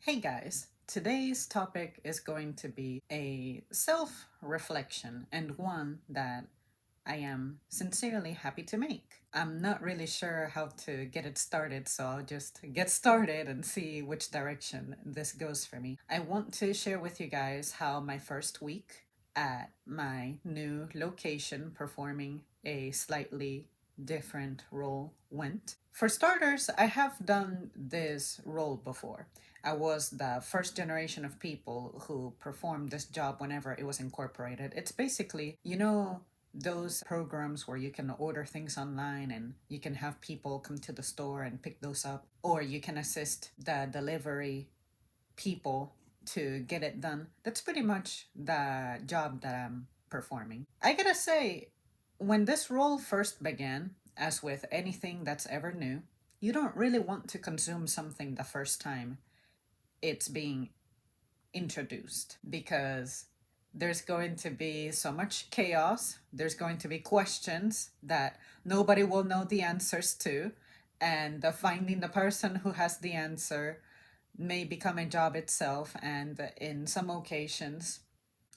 Hey guys, today's topic is going to be a self reflection and one that I am sincerely happy to make. I'm not really sure how to get it started, so I'll just get started and see which direction this goes for me. I want to share with you guys how my first week at my new location performing a slightly different role went. For starters, I have done this role before. I was the first generation of people who performed this job whenever it was incorporated. It's basically, those programs where you can order things online and you can have people come to the store and pick those up, or you can assist the delivery people to get it done. That's pretty much the job that I'm performing. I gotta say, when this role first began, as with anything that's ever new, you don't really want to consume something the first time it's being introduced because there's going to be so much chaos. There's going to be questions that nobody will know the answers to, and finding the person who has the answer may become a job itself. And in some occasions,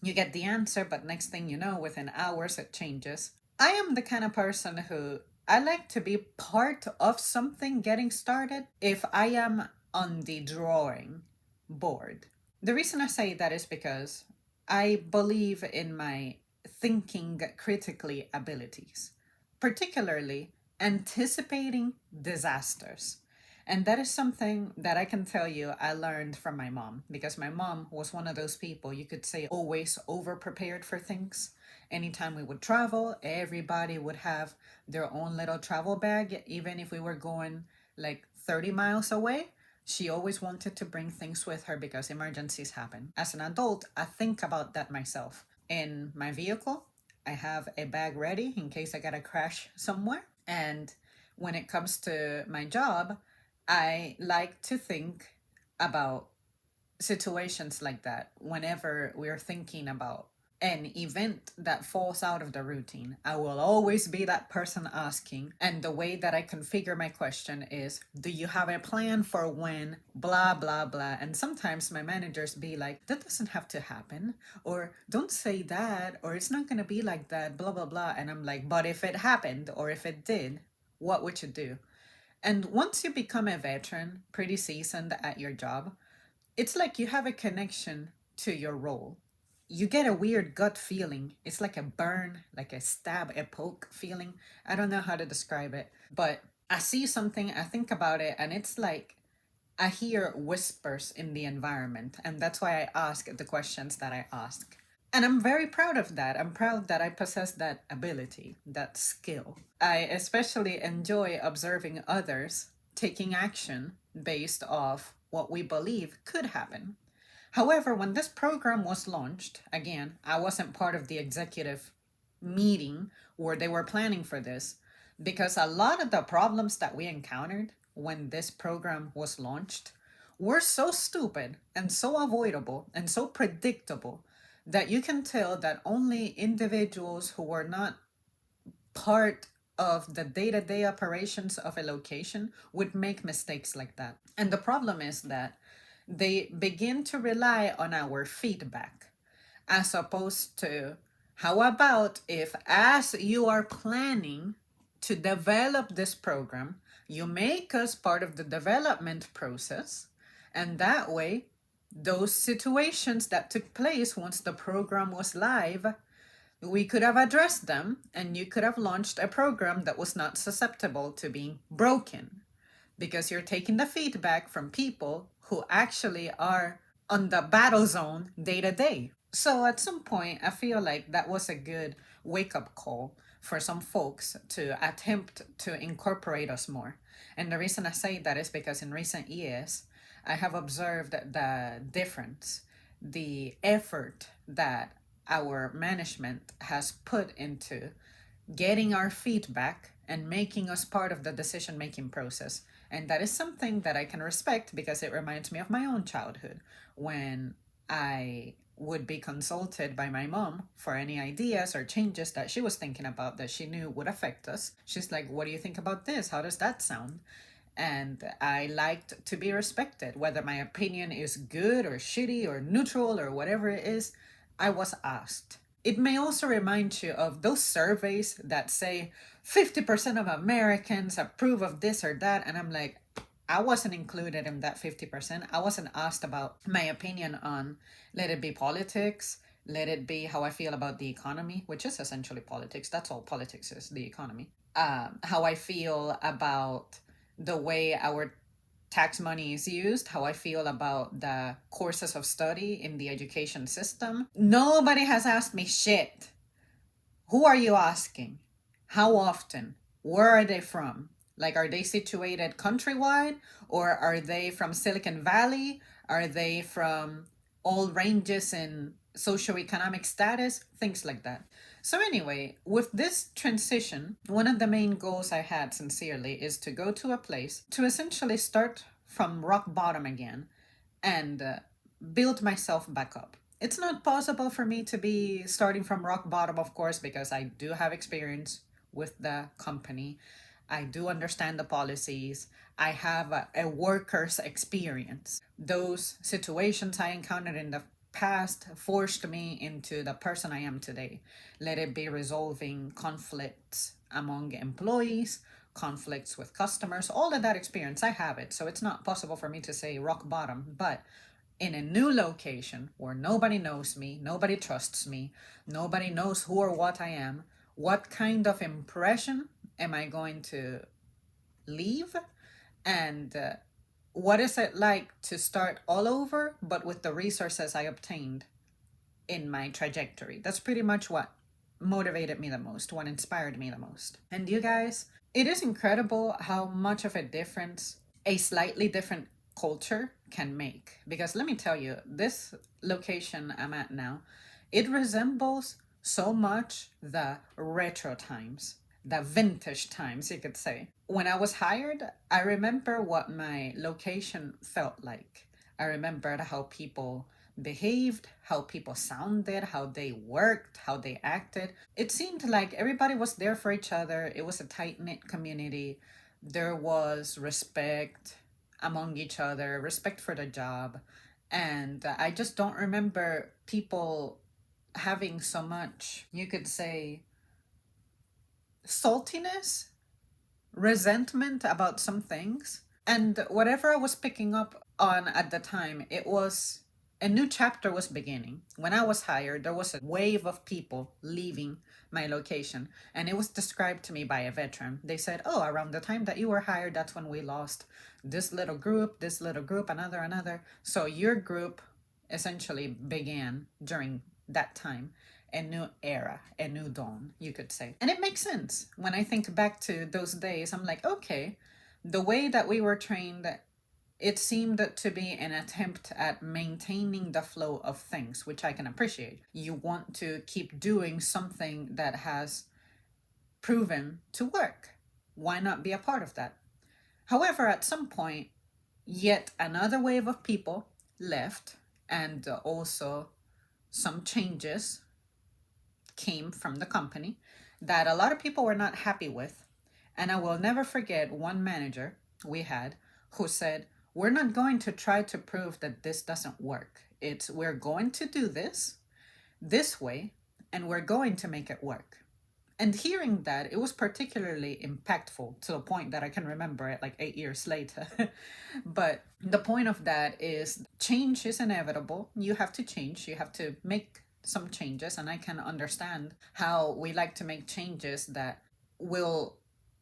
you get the answer, but next thing you know, within hours, it changes. I am the kind of person who I like to be part of something getting started if I am on the drawing board. The reason I say that is because I believe in my thinking critically abilities, particularly anticipating disasters. And that is something that I can tell you I learned from my mom, because my mom was one of those people, you could say, always over prepared for things. Anytime we would travel, everybody would have their own little travel bag, even if we were going like 30 miles away. She always wanted to bring things with her because emergencies happen. As an adult, I think about that myself. In my vehicle, I have a bag ready in case I gotta crash somewhere. And when it comes to my job, I like to think about situations like that whenever we're thinking about an event that falls out of the routine. I will always be that person asking, and the way that I configure my question is, do you have a plan for when blah blah blah? And sometimes my managers be like, that doesn't have to happen, or don't say that, or it's not going to be like that, blah blah blah. And I'm like, but if it happened or if it did, what would you do? And once you become a veteran, pretty seasoned at your job, it's like you have a connection to your role. You get a weird gut feeling. It's like a burn, like a stab, a poke feeling. I don't know how to describe it, but I see something, I think about it, and it's like I hear whispers in the environment. And that's why I ask the questions that I ask. And I'm very proud of that. I'm proud that I possess that ability, that skill. I especially enjoy observing others taking action based off what we believe could happen. However, when this program was launched, again, I wasn't part of the executive meeting where they were planning for this, because a lot of the problems that we encountered when this program was launched were so stupid and so avoidable and so predictable that you can tell that only individuals who were not part of the day-to-day operations of a location would make mistakes like that. And the problem is that they begin to rely on our feedback, as opposed to, how about if, as you are planning to develop this program, you make us part of the development process, and that way those situations that took place once the program was live, we could have addressed them, and you could have launched a program that was not susceptible to being broken, because you're taking the feedback from people who actually are on the battle zone day to day. So at some point, I feel like that was a good wake up call for some folks to attempt to incorporate us more. And the reason I say that is because in recent years, I have observed the difference, the effort that our management has put into getting our feedback and making us part of the decision making process. And that is something that I can respect because it reminds me of my own childhood when I would be consulted by my mom for any ideas or changes that she was thinking about that she knew would affect us. She's like, what do you think about this? How does that sound? And I liked to be respected. Whether my opinion is good or shitty or neutral or whatever it is, I was asked. It may also remind you of those surveys that say 50% of Americans approve of this or that. And I'm like, I wasn't included in that 50%. I wasn't asked about my opinion on, let it be politics, let it be how I feel about the economy, which is essentially politics. That's all politics is, the economy. How I feel about the way our tax money is used, how I feel about the courses of study in the education system. Nobody has asked me shit. Who are you asking? How often? Where are they from? Like, are they situated countrywide, or are they from Silicon Valley? Are they from all ranges in socioeconomic status? Things like that. So, anyway, with this transition, one of the main goals I had sincerely is to go to a place to essentially start from rock bottom again and build myself back up. It's not possible for me to be starting from rock bottom, of course, because I do have experience with the company. I do understand the policies. I have a worker's experience. Those situations I encountered in the past forced me into the person I am today. Let it be resolving conflicts among employees, conflicts with customers, all of that experience. I have it. So it's not possible for me to say rock bottom, but in a new location where nobody knows me, nobody trusts me, nobody knows who or what I am, what kind of impression am I going to leave? And what is it like to start all over, but with the resources I obtained in my trajectory? That's pretty much what motivated me the most, what inspired me the most. And you guys, it is incredible how much of a difference a slightly different culture can make. Because let me tell you, this location I'm at now, it resembles so much the retro times, the vintage times, you could say. When I was hired, I remember what my location felt like. I remembered how people behaved, how people sounded, how they worked, how they acted. It seemed like everybody was there for each other. It was a tight knit community. There was respect among each other, respect for the job. And I just don't remember people having so much, you could say, saltiness, resentment about some things. And whatever I was picking up on at the time, it was a new chapter was beginning. When I was hired, there was a wave of people leaving my location, and it was described to me by a veteran. They said, "Oh, around the time that you were hired, that's when we lost this little group, another." So your group essentially began during that time, a new era, a new dawn, you could say. And it makes sense. When I think back to those days, I'm like, okay, the way that we were trained, it seemed to be an attempt at maintaining the flow of things, which I can appreciate. You want to keep doing something that has proven to work. Why not be a part of that? However, at some point, yet another wave of people left, and also some changes came from the company that a lot of people were not happy with. And I will never forget one manager we had who said, "We're not going to try to prove that this doesn't work. We're going to do this way, and we're going to make it work." And hearing that, it was particularly impactful to the point that I can remember it like 8 years later. But the point of that is change is inevitable. You have to change, you have to make some changes. And I can understand how we like to make changes that will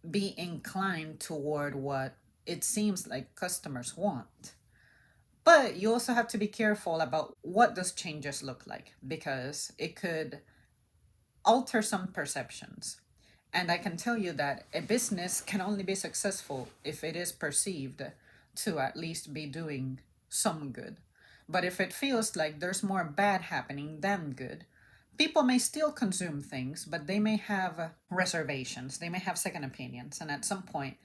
be inclined toward what it seems like customers want. But you also have to be careful about what those changes look like, because it could alter some perceptions. And I can tell you that a business can only be successful if it is perceived to at least be doing some good. But if it feels like there's more bad happening than good, people may still consume things, but they may have reservations, they may have second opinions. And at some point,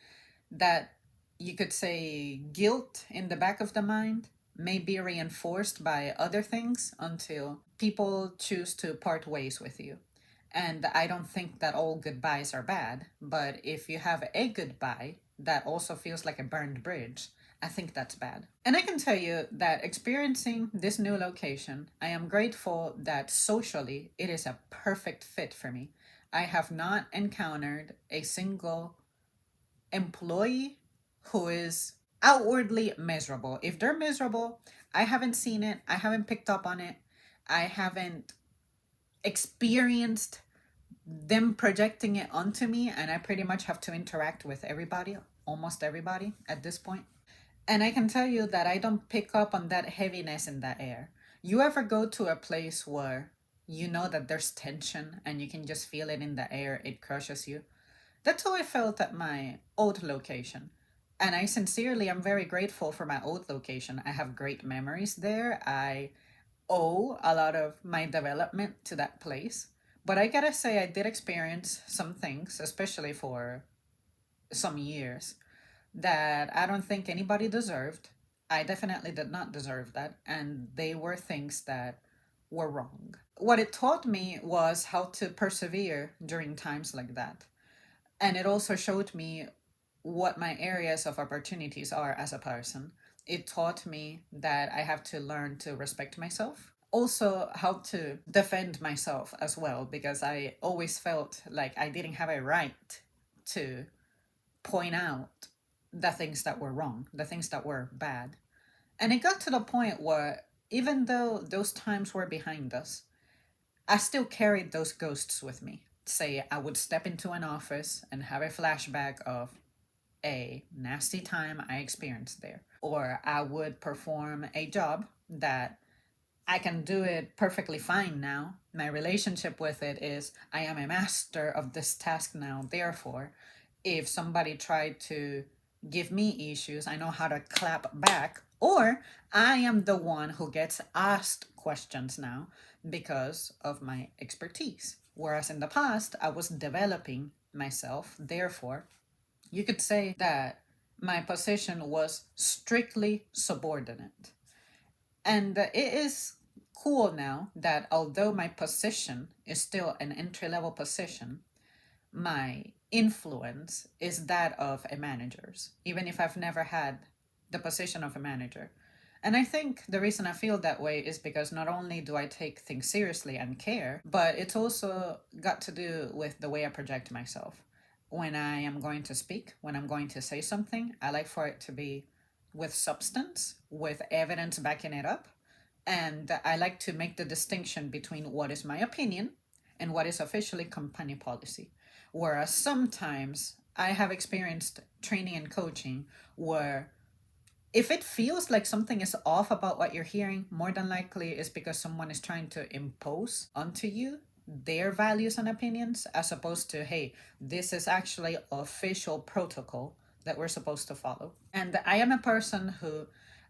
that, you could say, guilt in the back of the mind may be reinforced by other things until people choose to part ways with you. And I don't think that all goodbyes are bad, but if you have a goodbye, that also feels like a burned bridge, I think that's bad. And I can tell you that experiencing this new location, I am grateful that socially it is a perfect fit for me. I have not encountered a single employee who is outwardly miserable. If they're miserable, I haven't seen it, I haven't picked up on it, I haven't experienced them projecting it onto me, and I pretty much have to interact with everybody, almost everybody at this point. And I can tell you that I don't pick up on that heaviness in that air. You ever go to a place where you know that there's tension and you can just feel it in the air, it crushes you? That's how I felt at my old location. And I sincerely am very grateful for my old location. I have great memories there. I owe a lot of my development to that place. But I gotta say, I did experience some things, especially for some years, that I don't think anybody deserved. I definitely did not deserve that. And they were things that were wrong. What it taught me was how to persevere during times like that. And it also showed me what my areas of opportunities are as a person. It taught me that I have to learn to respect myself. Also, how to defend myself as well, because I always felt like I didn't have a right to point out the things that were wrong, the things that were bad. And it got to the point where, even though those times were behind us, I still carried those ghosts with me. Say, I would step into an office and have a flashback of a nasty time I experienced there. Or I would perform a job that I can do it perfectly fine now. My relationship with it is I am a master of this task now. Therefore, if somebody tried to give me issues, I know how to clap back. Or I am the one who gets asked questions now because of my expertise. Whereas in the past, I was developing myself. Therefore, you could say that my position was strictly subordinate. And it is cool now that although my position is still an entry level position, my influence is that of a manager's, even if I've never had the position of a manager. And I think the reason I feel that way is because not only do I take things seriously and care, but it's also got to do with the way I project myself. When I am going to speak, when I'm going to say something, I like for it to be with substance, with evidence backing it up. And I like to make the distinction between what is my opinion and what is officially company policy. Whereas sometimes I have experienced training and coaching where if it feels like something is off about what you're hearing, more than likely is because someone is trying to impose onto you their values and opinions, as opposed to, hey, this is actually official protocol that we're supposed to follow. And I am a person who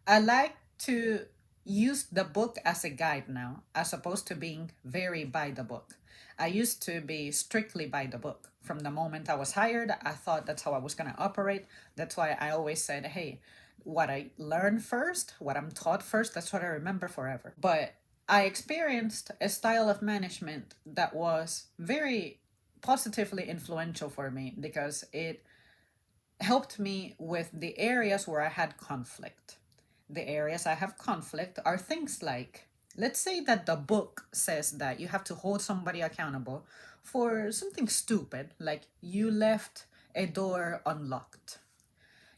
I like to use the book as a guide now, as opposed to being very by the book. I used to be strictly by the book. From the moment I was hired, I thought that's how I was going to operate. That's why I always said, hey, what I learn first, what I'm taught first, that's what I remember forever. But I experienced a style of management that was very positively influential for me because it helped me with the areas where I had conflict. The areas I have conflict are things like, let's say that the book says that you have to hold somebody accountable for something stupid, like you left a door unlocked.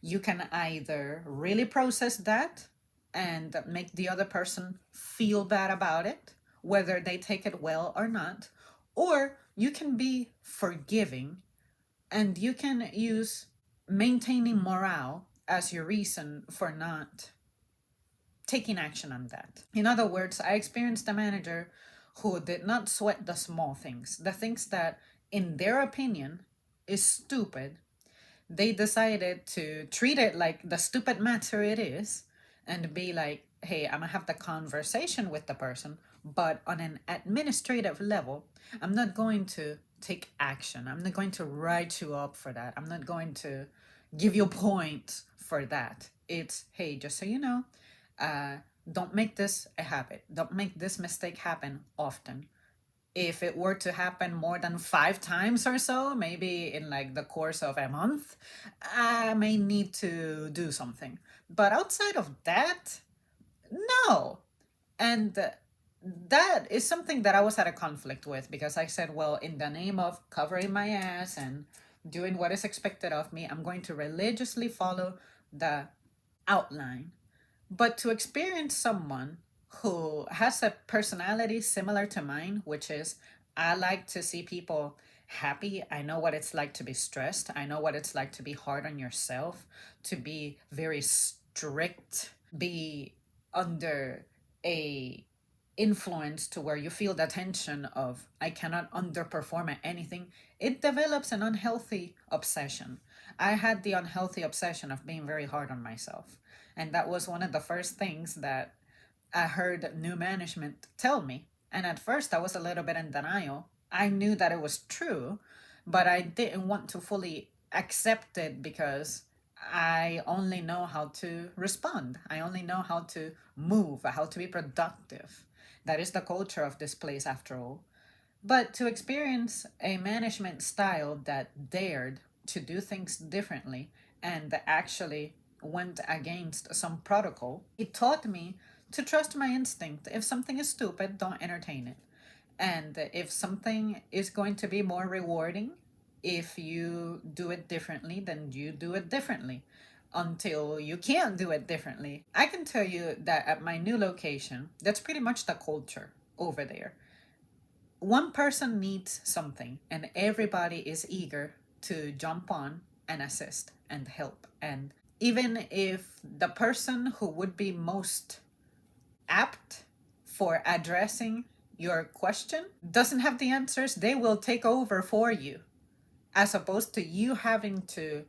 You can either really process that and make the other person feel bad about it, whether they take it well or not, or you can be forgiving and you can use maintaining morale as your reason for not taking action on that. In other words, I experienced a manager who did not sweat the small things, the things that, in their opinion, is stupid. They decided to treat it like the stupid matter it is and be like, hey, I'm gonna have the conversation with the person, but on an administrative level, I'm not going to take action. I'm not going to write you up for that. I'm not going to give you points for that. It's, hey, just so you know, uh, don't make this a habit. Don't make this mistake happen often. If it were to happen more than 5 times or so, maybe in like the course of a month, I may need to do something. But outside of that, no. And that is something that I was at a conflict with, because I said, well, in the name of covering my ass and doing what is expected of me, I'm going to religiously follow the outline. But to experience someone who has a personality similar to mine, which is I like to see people happy. I know what it's like to be stressed. I know what it's like to be hard on yourself, to be very strict, be under a influence to where you feel the tension of I cannot underperform at anything. It develops an unhealthy obsession. I had the unhealthy obsession of being very hard on myself. And that was one of the first things that I heard new management tell me. And at first, I was a little bit in denial. I knew that it was true, but I didn't want to fully accept it because I only know how to respond. I only know how to move, how to be productive. That is the culture of this place, after all. But to experience a management style that dared to do things differently and actually went against some protocol, it taught me to trust my instinct. If something is stupid, don't entertain it. And if something is going to be more rewarding, if you do it differently, then you do it differently until you can't do it differently. I can tell you that at my new location, that's pretty much the culture over there. One person needs something and everybody is eager to jump on and assist and help. And even if the person who would be most apt for addressing your question doesn't have the answers, they will take over for you, as opposed to you having to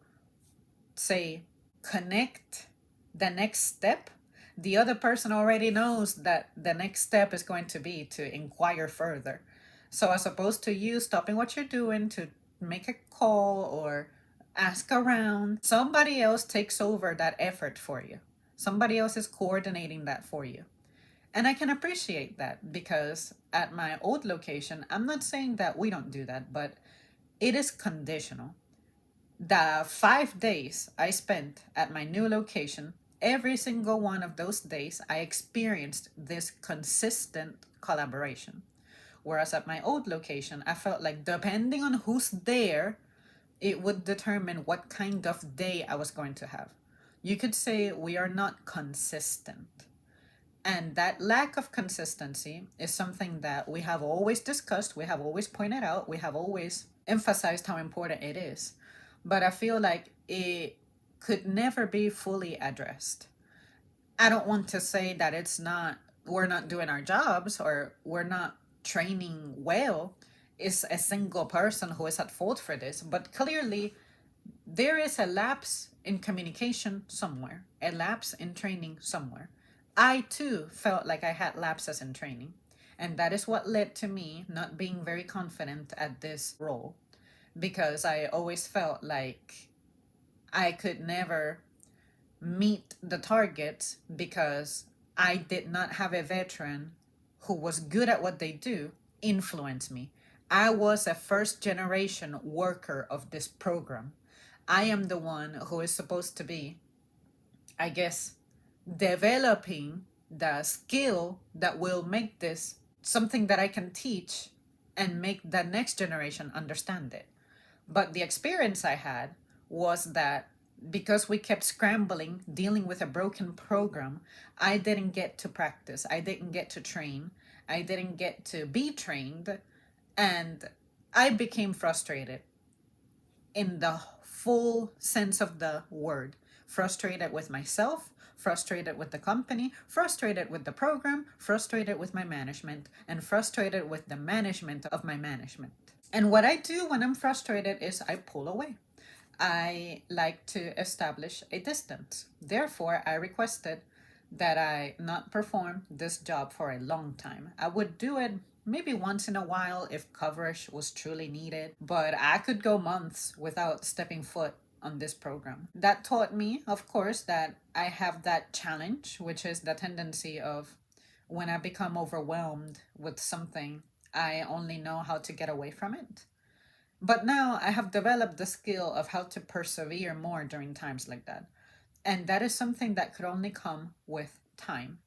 say, connect the next step. The other person already knows that the next step is going to be to inquire further. So, as opposed to you stopping what you're doing to make a call or ask around, somebody else takes over that effort for you. Somebody else is coordinating that for you. And I can appreciate that because at my old location, I'm not saying that we don't do that, but it is conditional. The 5 days I spent at my new location, every single one of those days, I experienced this consistent collaboration. Whereas at my old location, I felt like depending on who's there, it would determine what kind of day I was going to have. You could say we are not consistent. And that lack of consistency is something that we have always discussed, we have always pointed out, we have always emphasized how important it is. But I feel like it could never be fully addressed. I don't want to say that we're not doing our jobs or we're not training well. Is a single person who is at fault for this, but clearly there is a lapse in communication somewhere, a lapse in training somewhere. I too felt like I had lapses in training. And that is what led to me not being very confident at this role, because I always felt like I could never meet the targets because I did not have a veteran who was good at what they do influence me. I was a first generation worker of this program. I am the one who is supposed to be, I guess, developing the skill that will make this something that I can teach and make the next generation understand it. But the experience I had was that because we kept scrambling, dealing with a broken program, I didn't get to practice. I didn't get to train. I didn't get to be trained. And I became frustrated in the full sense of the word. Frustrated with myself, frustrated with the company, frustrated with the program, frustrated with my management, and frustrated with the management of my management. And what I do when I'm frustrated is I pull away. I like to establish a distance. Therefore, I requested that I not perform this job for a long time. I would do it maybe once in a while if coverage was truly needed, but I could go months without stepping foot on this program. That taught me, of course, that I have that challenge, which is the tendency of when I become overwhelmed with something, I only know how to get away from it. But now I have developed the skill of how to persevere more during times like that. And that is something that could only come with time.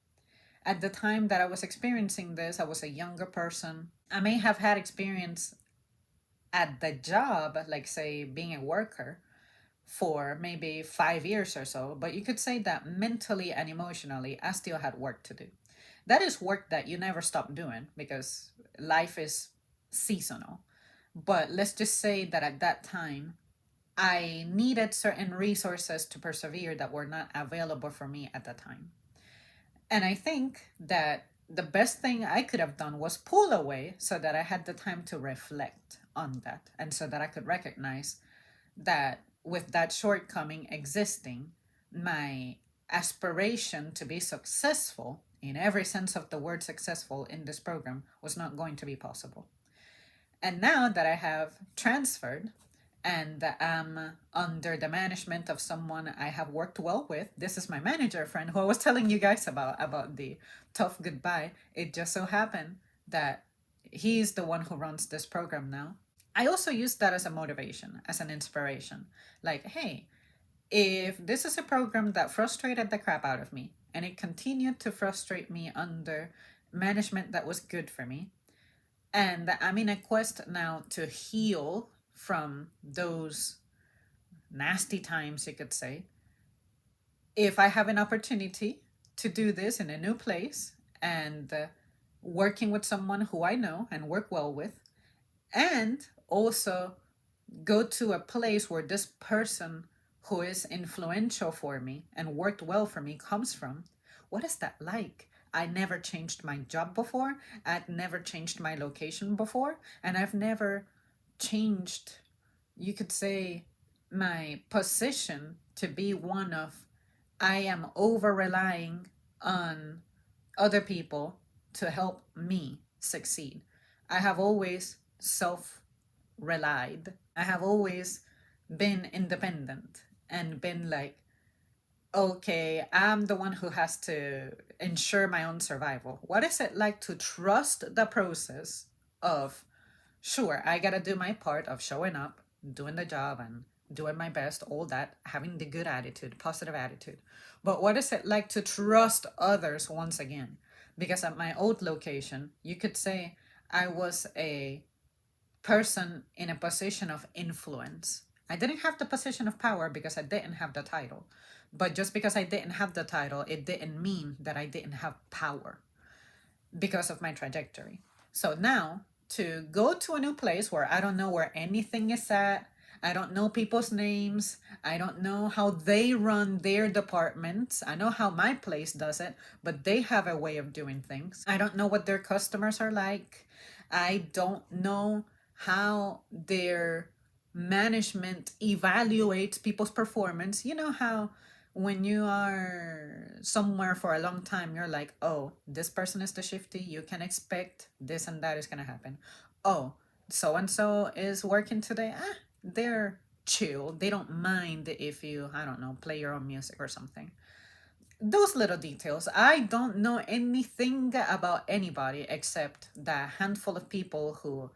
At the time that I was experiencing this, I was a younger person. I may have had experience at the job, like, say, being a worker, for maybe 5 years or so, but you could say that mentally and emotionally, I still had work to do. That is work that you never stop doing because life is seasonal. But let's just say that at that time, I needed certain resources to persevere that were not available for me at the time. And I think that the best thing I could have done was pull away so that I had the time to reflect on that and so that I could recognize that with that shortcoming existing, my aspiration to be successful in every sense of the word successful in this program was not going to be possible. And now that I have transferred and am under the management of someone I have worked well with, this is my manager friend who I was telling you guys about the tough goodbye. It just so happened that he's the one who runs this program now. I also use that as a motivation, as an inspiration. Like, hey, if this is a program that frustrated the crap out of me and it continued to frustrate me under management that was good for me, and I'm in a quest now to heal from those nasty times, you could say. If I have an opportunity to do this in a new place and working with someone who I know and work well with, and also go to a place where this person who is influential for me and worked well for me comes from, what is that like? I never changed my job before. I'd never changed my location before. And I've never changed, you could say, my position to be one of, I am over relying on other people to help me succeed. I have always self relied. I have always been independent and been like, okay, I'm the one who has to ensure my own survival. What is it like to trust the process of, sure, I gotta do my part of showing up, doing the job, and doing my best, all that, having the good attitude, positive attitude. But what is it like to trust others once again? Because at my old location, you could say I was a person in a position of influence. I didn't have the position of power because I didn't have the title. But just because I didn't have the title, it didn't mean that I didn't have power because of my trajectory. So now to go to a new place where I don't know where anything is at, I don't know people's names, I don't know how they run their departments. I know how my place does it, but they have a way of doing things. I don't know what their customers are like. I don't know how their management evaluates people's performance. You know how when you are somewhere for a long time, you're like, oh, this person is the shifty, you can expect this and that is going to happen. Oh, so and so is working today. They're chill. They don't mind if you, I don't know, play your own music or something. Those little details. I don't know anything about anybody except the handful of people who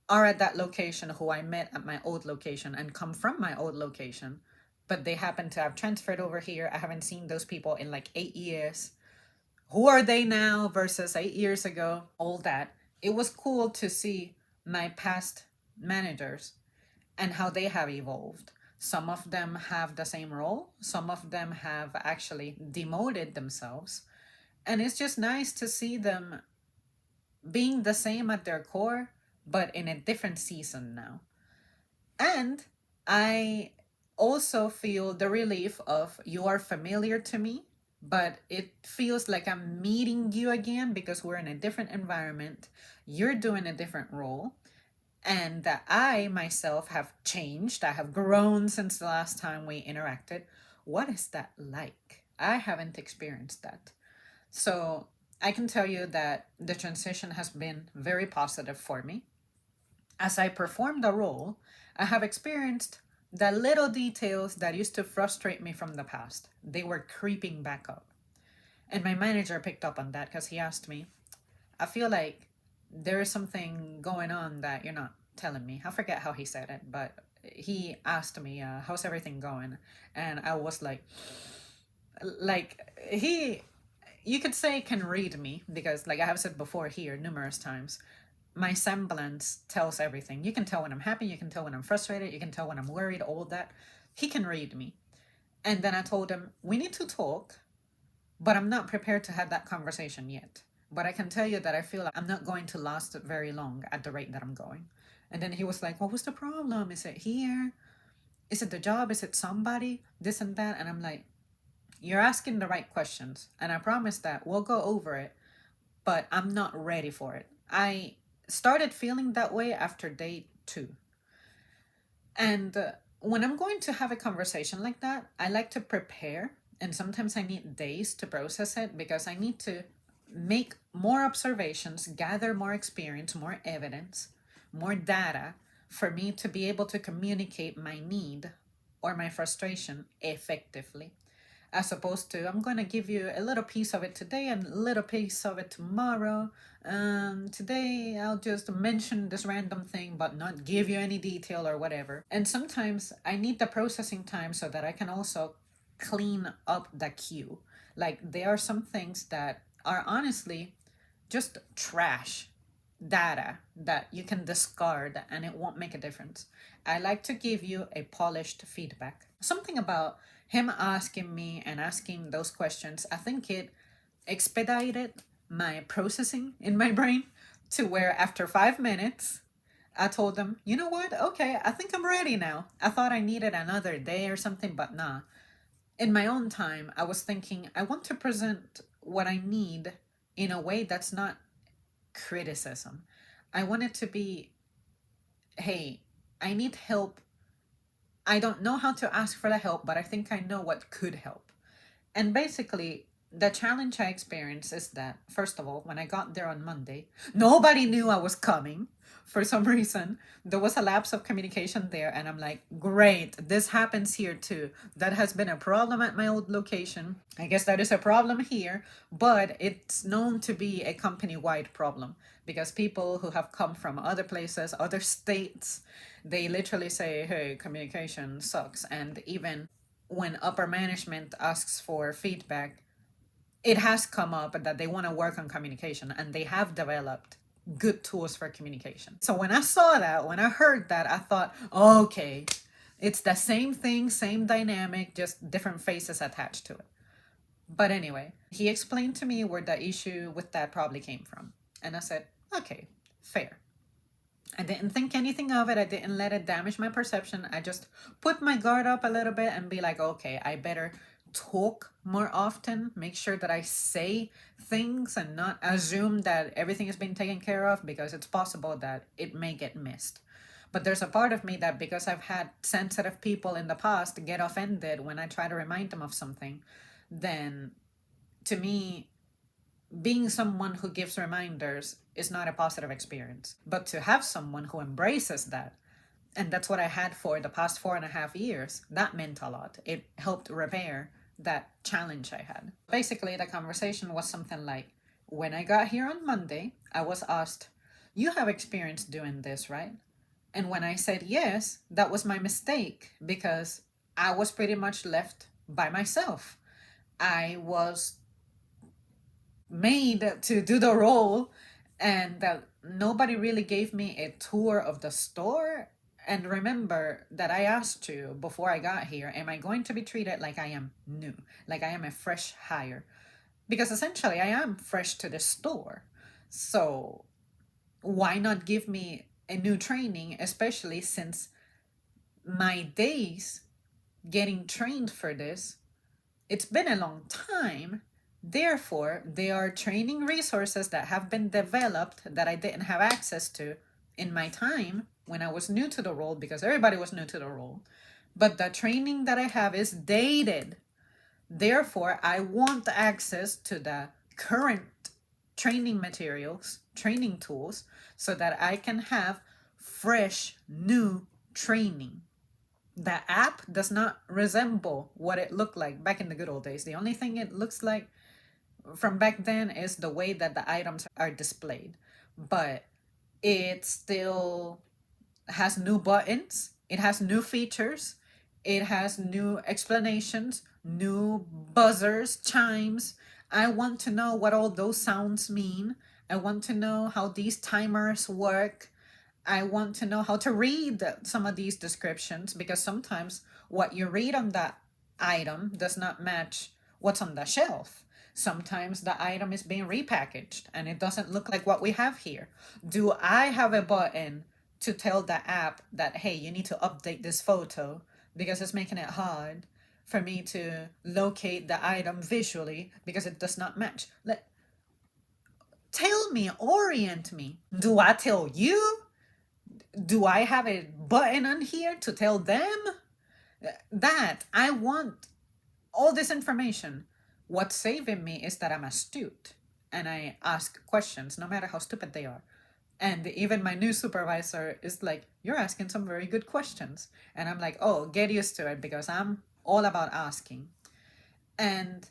are at that location who I met at my old location and come from my old location, but they happen to have transferred over here. I haven't seen those people in like 8 years. Who are they now versus 8 years ago? All that. It was cool to see my past managers and how they have evolved. Some of them have the same role, some of them have actually demoted themselves. And it's just nice to see them being the same at their core, but in a different season now. And I also feel the relief of you are familiar to me, but it feels like I'm meeting you again because we're in a different environment. You're doing a different role. And that I myself have changed. I have grown since the last time we interacted. What is that like? I haven't experienced that. So I can tell you that the transition has been very positive for me. As I perform the role, I have experienced the little details that used to frustrate me from the past. They were creeping back up. And my manager picked up on that because he asked me, I feel like there is something going on that you're not telling me. I forget how he said it, but he asked me, how's everything going? And I was like, he, you could say, can read me because, like I have said before here numerous times, my semblance tells everything. You can tell when I'm happy, you can tell when I'm frustrated, you can tell when I'm worried, all that. He can read me. And then I told him, we need to talk, but I'm not prepared to have that conversation yet. But I can tell you that I feel like I'm not going to last very long at the rate that I'm going. And then he was like, what was the problem? Is it here? Is it the job? Is it somebody? This and that. And I'm like, you're asking the right questions. And I promise that we'll go over it, but I'm not ready for it. I started feeling that way after day 2. And when I'm going to have a conversation like that, I like to prepare. And sometimes I need days to process it because I need to make more observations, gather more experience, more evidence, more data for me to be able to communicate my need or my frustration effectively. As opposed to, I'm going to give you a little piece of it today and a little piece of it tomorrow. Today I'll just mention this random thing but not give you any detail or whatever. And sometimes I need the processing time so that I can also clean up the queue. Like, there are some things that are honestly just trash data that you can discard and it won't make a difference. I like to give you a polished feedback. Something about him asking me and asking those questions, I think it expedited my processing in my brain to where after 5 minutes, I told them, you know what? Okay, I think I'm ready now. I thought I needed another day or something, but nah. In my own time, I was thinking, I want to present what I need in a way that's not criticism. I want it to be, hey, I need help. I don't know how to ask for the help, but I think I know what could help. And basically, the challenge I experienced is that, first of all, when I got there on Monday, nobody knew I was coming. For some reason, there was a lapse of communication there, and I'm like, great, this happens here too. That has been a problem at my old location. I guess that is a problem here, but it's known to be a company wide problem because people who have come from other places, other states, they literally say, hey, communication sucks. And even when upper management asks for feedback, it has come up that they want to work on communication and they have developed good tools for communication. So when I saw that, when I heard that, I thought, okay, it's the same thing, same dynamic, just different faces attached to it. But anyway, he explained to me where the issue with that probably came from. And I said, okay, fair. I didn't think anything of it. I didn't let it damage my perception. I just put my guard up a little bit and be like, okay, I better talk more often, make sure that I say things and not assume that everything is being taken care of because it's possible that it may get missed. But there's a part of me that, because I've had sensitive people in the past get offended when I try to remind them of something, then to me, being someone who gives reminders is not a positive experience. But to have someone who embraces that, and that's what I had for the past 4.5 years, that meant a lot. It helped repair that challenge I had. Basically, the conversation was something like, when I got here on Monday, I was asked, you have experience doing this, right? And when I said yes, that was my mistake because I was pretty much left by myself. I was made to do the role, and that nobody really gave me a tour of the store. And remember that I asked you before I got here, am I going to be treated like I am new, like I am a fresh hire? Because essentially I am fresh to the store. So why not give me a new training, especially since my days getting trained for this, it's been a long time. Therefore, there are training resources that have been developed that I didn't have access to in my time when I was new to the role, because everybody was new to the role. But the training that I have is dated. Therefore, I want access to the current training materials, training tools, so that I can have fresh, new training. The app does not resemble what it looked like back in the good old days. The only thing it looks like from back then is the way that the items are displayed. but it still has new buttons, it has new features, it has new explanations, new buzzers, chimes. I want to know what all those sounds mean. I want to know how these timers work. I want to know how to read some of these descriptions, because sometimes what you read on that item does not match what's on the shelf. Sometimes the item is being repackaged and it doesn't look like what we have here. Do I have a button to tell the app that, hey, you need to update this photo because it's making it hard for me to locate the item visually because it does not match? Tell me, orient me. Do I tell you? Do I have a button on here to tell them? That I want all this information. What's saving me is that I'm astute and I ask questions no matter how stupid they are. And even my new supervisor is like, you're asking some very good questions. And I'm like, oh, get used to it, because I'm all about asking. And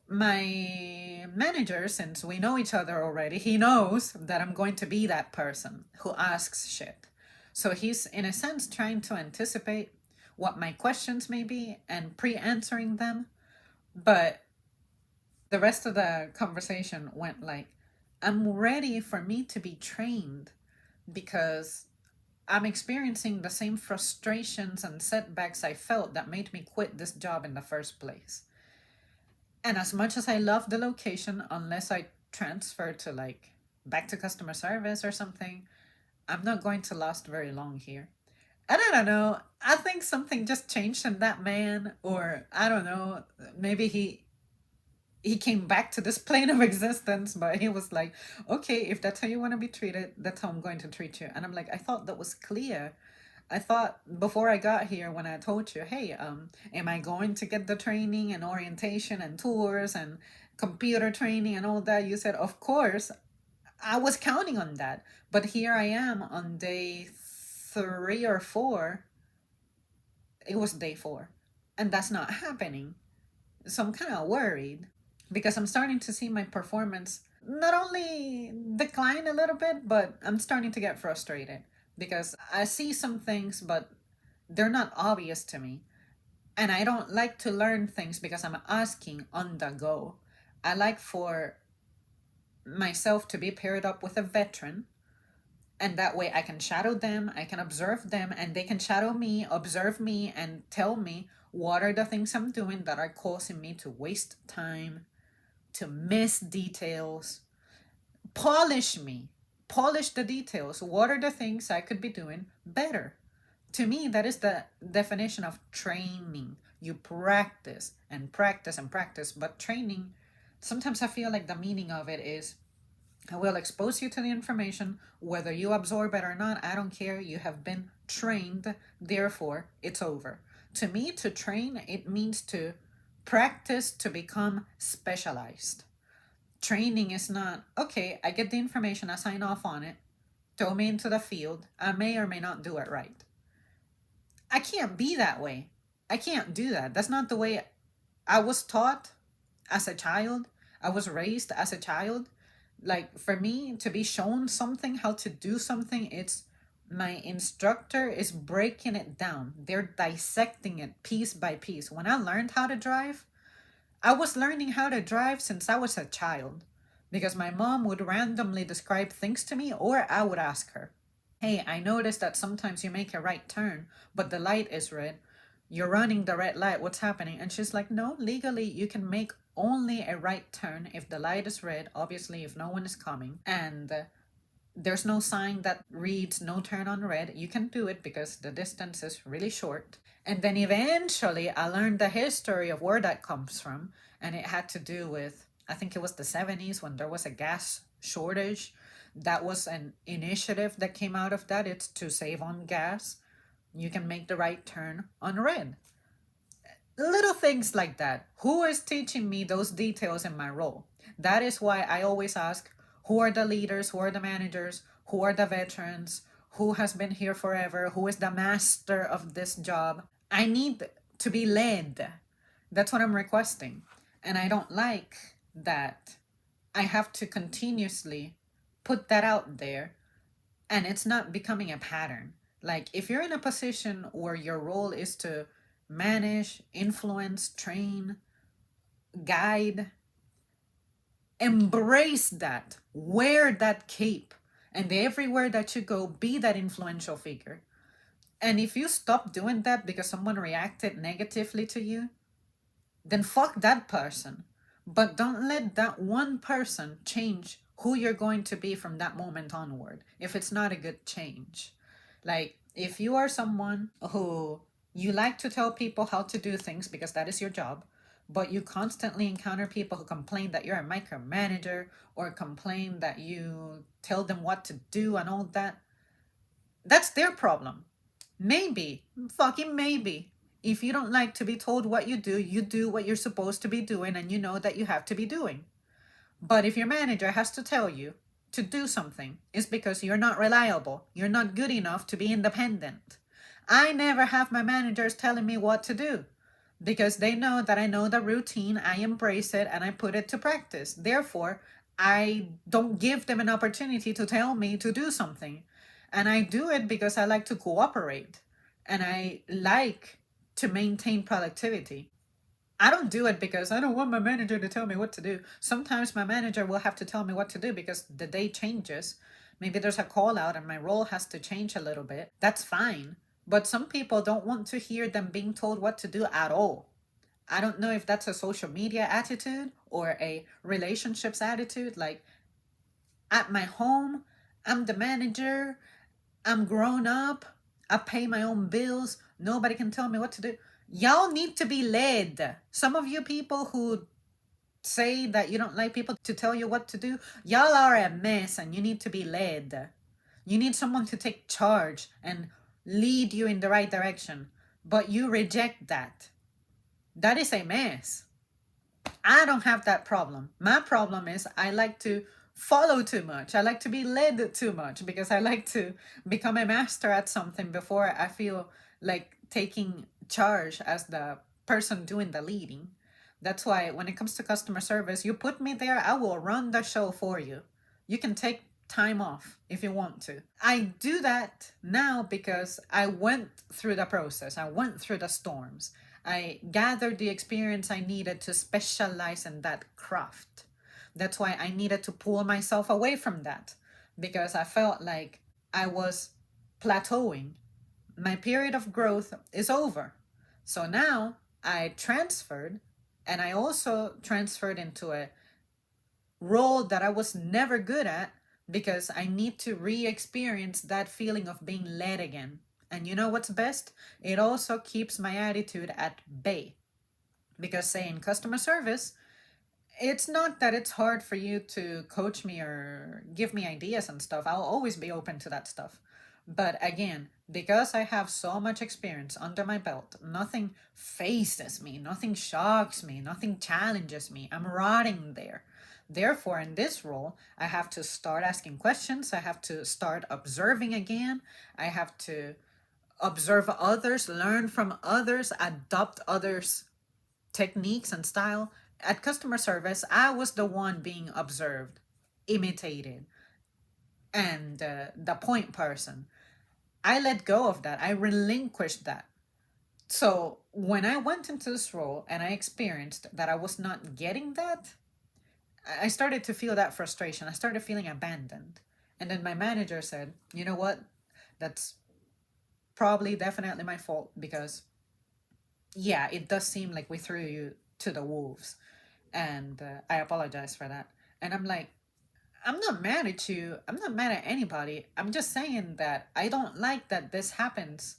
my manager, since we know each other already, he knows that I'm going to be that person who asks shit. So he's, in a sense, trying to anticipate what my questions may be and pre answering them. But the rest of the conversation went like, I'm ready for me to be trained, because I'm experiencing the same frustrations and setbacks I felt that made me quit this job in the first place. And as much as I love the location, unless I transfer to like back to customer service or something, I'm not going to last very long here. And I don't know. I think something just changed in that man, or I don't know. Maybe he came back to this plane of existence, but he was like, okay, if that's how you want to be treated, that's how I'm going to treat you. And I'm like, I thought that was clear. I thought before I got here, when I told you, hey, am I going to get the training and orientation and tours and computer training and all that? You said, of course. I was counting on that. But here I am on day 3 or 4. It was day 4. And that's not happening. So I'm kind of worried, because I'm starting to see my performance not only decline a little bit, but I'm starting to get frustrated because I see some things, but they're not obvious to me. And I don't like to learn things because I'm asking on the go. I like for myself to be paired up with a veteran, and that way I can shadow them, I can observe them, and they can shadow me, observe me, and tell me what are the things I'm doing that are causing me to waste time, to miss details. Polish me, polish the details. What are the things I could be doing better? To me, that is the definition of training. You practice and practice and practice, but training, sometimes I feel like the meaning of it is, I will expose you to the information, whether you absorb it or not. I don't care. You have been trained, therefore, it's over. To me, to train, it means to practice to become specialized. Training is not, okay, I get the information, I sign off on it, throw me into the field. I may or may not do it right. I can't be that way. I can't do that. That's not the way I was taught as a child. I was raised as a child. Like, for me to be shown something, how to do something, it's my instructor is breaking it down. They're dissecting it piece by piece. When I learned how to drive, I was learning how to drive since I was a child, because my mom would randomly describe things to me, or I would ask her, hey, I noticed that sometimes you make a right turn, but the light is red. You're running the red light. What's happening? And she's like, no, legally, you can make only a right turn if the light is red, obviously, if no one is coming. And there's no sign that reads no turn on red. You can do it because the distance is really short. And then eventually I learned the history of where that comes from. And it had to do with, I think it was the 70s when there was a gas shortage. That was an initiative that came out of that. It's to save on gas. You can make the right turn on red. Little things like that. Who is teaching me those details in my role? That is why I always ask, who are the leaders? Who are the managers? Who are the veterans? Who has been here forever? Who is the master of this job? I need to be led. That's what I'm requesting. And I don't like that I have to continuously put that out there and it's not becoming a pattern. Like if you're in a position where your role is to manage, influence, train, guide, embrace that, wear that cape, and everywhere that you go, be that influential figure. And if you stop doing that because someone reacted negatively to you, then fuck that person. But don't let that one person change who you're going to be from that moment onward if it's not a good change. Like, if you are someone who you like to tell people how to do things because that is your job, but you constantly encounter people who complain that you're a micromanager or complain that you tell them what to do and all that, that's their problem. Maybe, fucking maybe. If you don't like to be told what you do what you're supposed to be doing and you know that you have to be doing. But if your manager has to tell you to do something, it's because you're not reliable. You're not good enough to be independent. I never have my managers telling me what to do because they know that I know the routine, I embrace it, and I put it to practice. Therefore, I don't give them an opportunity to tell me to do something. And I do it because I like to cooperate and I like to maintain productivity. I don't do it because I don't want my manager to tell me what to do. Sometimes my manager will have to tell me what to do because the day changes. Maybe there's a call out and my role has to change a little bit. That's fine. But some people don't want to hear them being told what to do at all. I don't know if that's a social media attitude or a relationships attitude. Like at my home, I'm the manager, I'm grown up, I pay my own bills, nobody can tell me what to do. Y'all need to be led. Some of you people who say that you don't like people to tell you what to do, y'all are a mess and you need to be led. You need someone to take charge and lead you in the right direction, but you reject that. That is a mess. I don't have that problem. My problem is I like to follow too much. I like to be led too much because I like to become a master at something before I feel like taking charge as the person doing the leading. That's why when it comes to customer service, you put me there, I will run the show for you. You can take time off if you want to. I do that now because I went through the process, I went through the storms. I gathered the experience I needed to specialize in that craft. That's why I needed to pull myself away from that because I felt like I was plateauing. My period of growth is over. So now I transferred and I also transferred into a role that I was never good at because I need to re experience that feeling of being led again. And you know what's best? It also keeps my attitude at bay. Because, say, in customer service, it's not that it's hard for you to coach me or give me ideas and stuff. I'll always be open to that stuff. But again, because I have so much experience under my belt, nothing faces me, nothing shocks me, nothing challenges me. I'm rotting there. Therefore, in this role, I have to start asking questions. I have to start observing again. I have to observe others, learn from others, adopt others' techniques and style. At customer service, I was the one being observed, imitated, and the point person. I let go of that. I relinquished that. So when I went into this role and I experienced that I was not getting that, I started to feel that frustration. I started feeling abandoned. And then my manager said, you know what? That's probably definitely my fault because, yeah, it does seem like we threw you to the wolves. And I apologize for that. And I'm like, I'm not mad at you. I'm not mad at anybody. I'm just saying that I don't like that this happens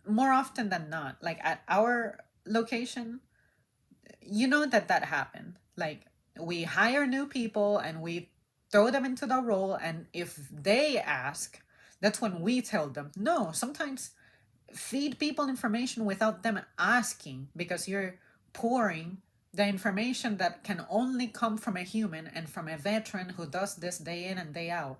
more often than not. Like at our location, you know that happened. Like we hire new people and we throw them into the role, and if they ask, that's when we tell them. No, sometimes feed people information without them asking because you're pouring the information that can only come from a human and from a veteran who does this day in and day out.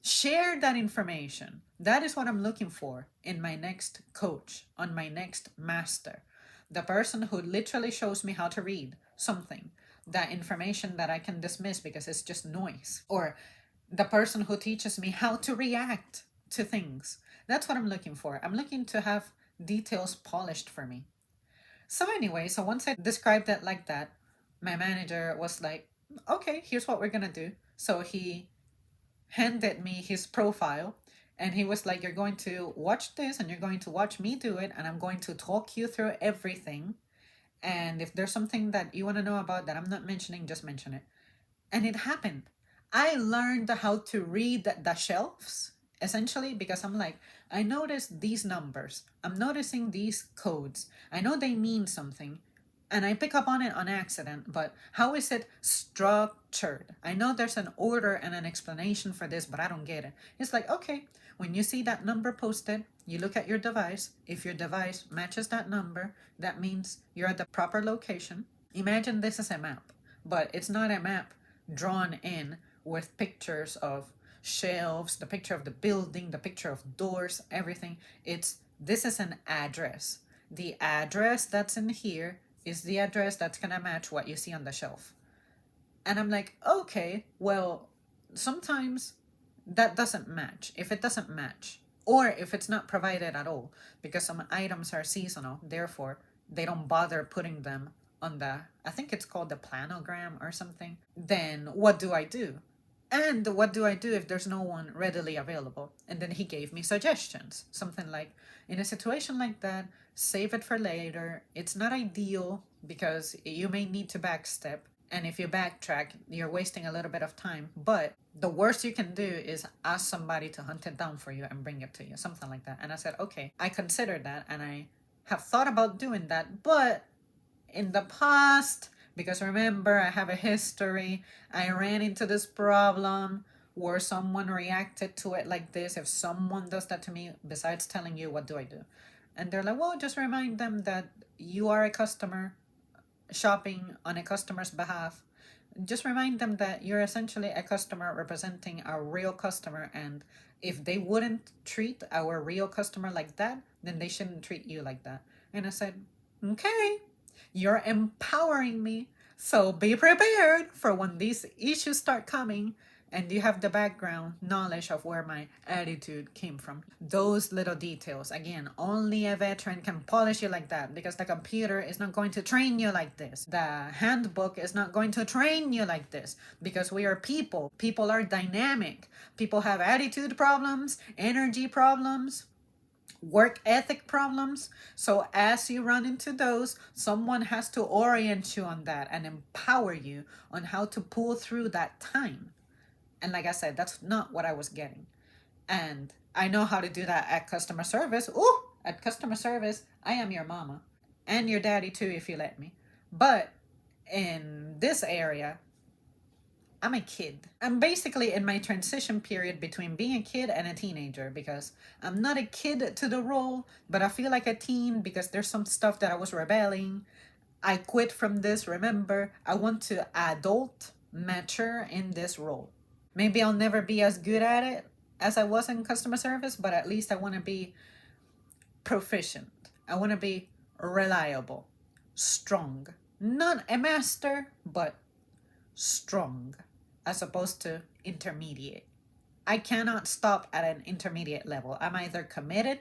Share that information. That is what I'm looking for in my next coach, on my next master. The person who literally shows me how to read something. that information that I can dismiss because it's just noise, or the person who teaches me how to react to things. That's what I'm looking for. I'm looking to have details polished for me. So, anyway, so once I described it like that, my manager was like, okay, here's what we're gonna do. So, he handed me his profile and he was like, you're going to watch this and you're going to watch me do it, and I'm going to talk you through everything. And if there's something that you want to know about that I'm not mentioning, just mention it. And it happened. I learned how to read the shelves essentially because I'm like, I noticed these numbers, I'm noticing these codes, I know they mean something, and I pick up on it on accident, but how is it structured? I know there's an order and an explanation for this, but I don't get it. It's like, okay, when you see that number posted, you look at your device. If your device matches that number, that means you're at the proper location. Imagine this as a map, but it's not a map drawn in with pictures of shelves, the picture of the building, the picture of doors, everything. This is an address. The address that's in here is the address that's gonna match what you see on the shelf. And I'm like, okay, well, sometimes that doesn't match. If it doesn't match, or if it's not provided at all, because some items are seasonal, therefore they don't bother putting them on the, I think it's called the planogram or something, then what do I do? And what do I do if there's no one readily available? And then he gave me suggestions. Something like, in a situation like that, save it for later. It's not ideal because you may need to backstep. And if you backtrack, you're wasting a little bit of time. But the worst you can do is ask somebody to hunt it down for you and bring it to you, something like that. And I said, okay, I considered that and I have thought about doing that. But in the past, because remember, I have a history, I ran into this problem where someone reacted to it like this. If someone does that to me, besides telling you, what do I do? And they're like, well, just remind them that you are a customer shopping on a customer's behalf. Just remind them that you're essentially a customer representing a real customer, and if they wouldn't treat our real customer like that, then they shouldn't treat you like that. And I said, okay, you're empowering me. So be prepared for when these issues start coming and you have the background knowledge of where my attitude came from. Those little details, again, only a veteran can polish you like that, because the computer is not going to train you like this. The handbook is not going to train you like this, because we are people. People are dynamic. People have attitude problems, energy problems, work ethic problems. So as you run into those, someone has to orient you on that and empower you on how to pull through that time. And like I said, that's not what I was getting. And I know how to do that at customer service. Ooh, at customer service, I am your mama and your daddy too, if you let me. But in this area, I'm a kid. I'm basically in my transition period between being a kid and a teenager, because I'm not a kid to the role, but I feel like a teen because there's some stuff that I was rebelling. I quit from this. Remember, I want to adult mature in this role. Maybe I'll never be as good at it as I was in customer service, but at least I want to be proficient. I want to be reliable, strong. Not a master, but strong, as opposed to intermediate. I cannot stop at an intermediate level. I'm either committed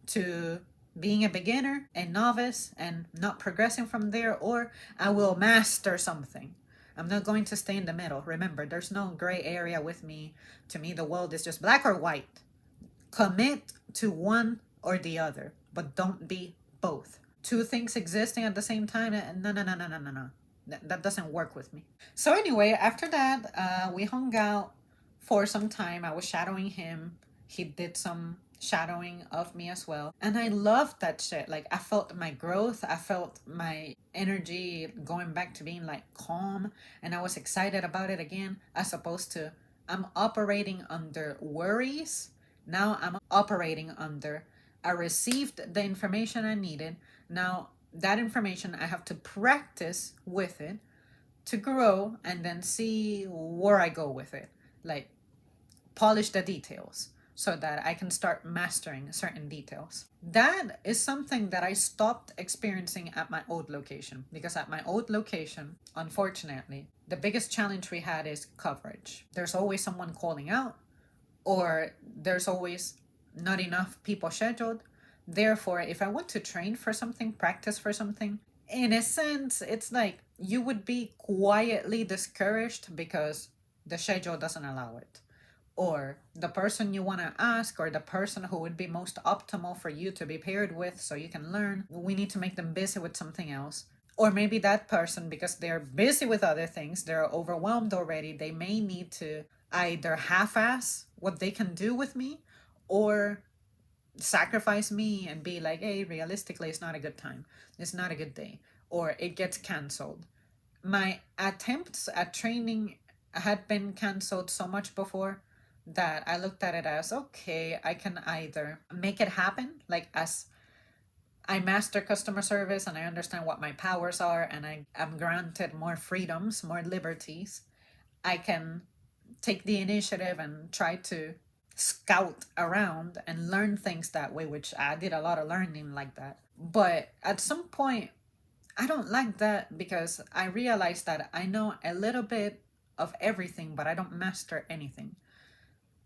to being a beginner, a novice, and not progressing from there, or I will master something. I'm not going to stay in the middle. Remember, there's no gray area with me. To me, the world is just black or white. Commit to one or the other, but don't be both. Two things existing at the same time? No, no, no, no, no, no, no. That doesn't work with me. So anyway, after that, we hung out for some time. I was shadowing him. He did some shadowing of me as well. And I loved that shit. Like, I felt my growth. I felt my energy going back to being like calm. And I was excited about it again, as opposed to I'm operating under worries. Now I'm operating under I received the information I needed. Now that information, I have to practice with it to grow and then see where I go with it. Like, polish the details. so that I can start mastering certain details. That is something that I stopped experiencing at my old location, because at my old location, unfortunately, the biggest challenge we had is coverage. There's always someone calling out, or there's always not enough people scheduled. Therefore, if I want to train for something, practice for something, in a sense, it's like you would be quietly discouraged because the schedule doesn't allow it. Or the person you want to ask, or the person who would be most optimal for you to be paired with so you can learn, we need to make them busy with something else. Or maybe that person, because they're busy with other things, they're overwhelmed already, they may need to either half-ass what they can do with me, or sacrifice me and be like, hey, realistically, it's not a good time, it's not a good day, or it gets canceled. My attempts at training had been canceled so much before that I looked at it as, okay, I can either make it happen, like as I master customer service and I understand what my powers are, and I am granted more freedoms, more liberties. I can take the initiative and try to scout around and learn things that way, which I did a lot of learning like that. But at some point, I don't like that, because I realized that I know a little bit of everything, but I don't master anything.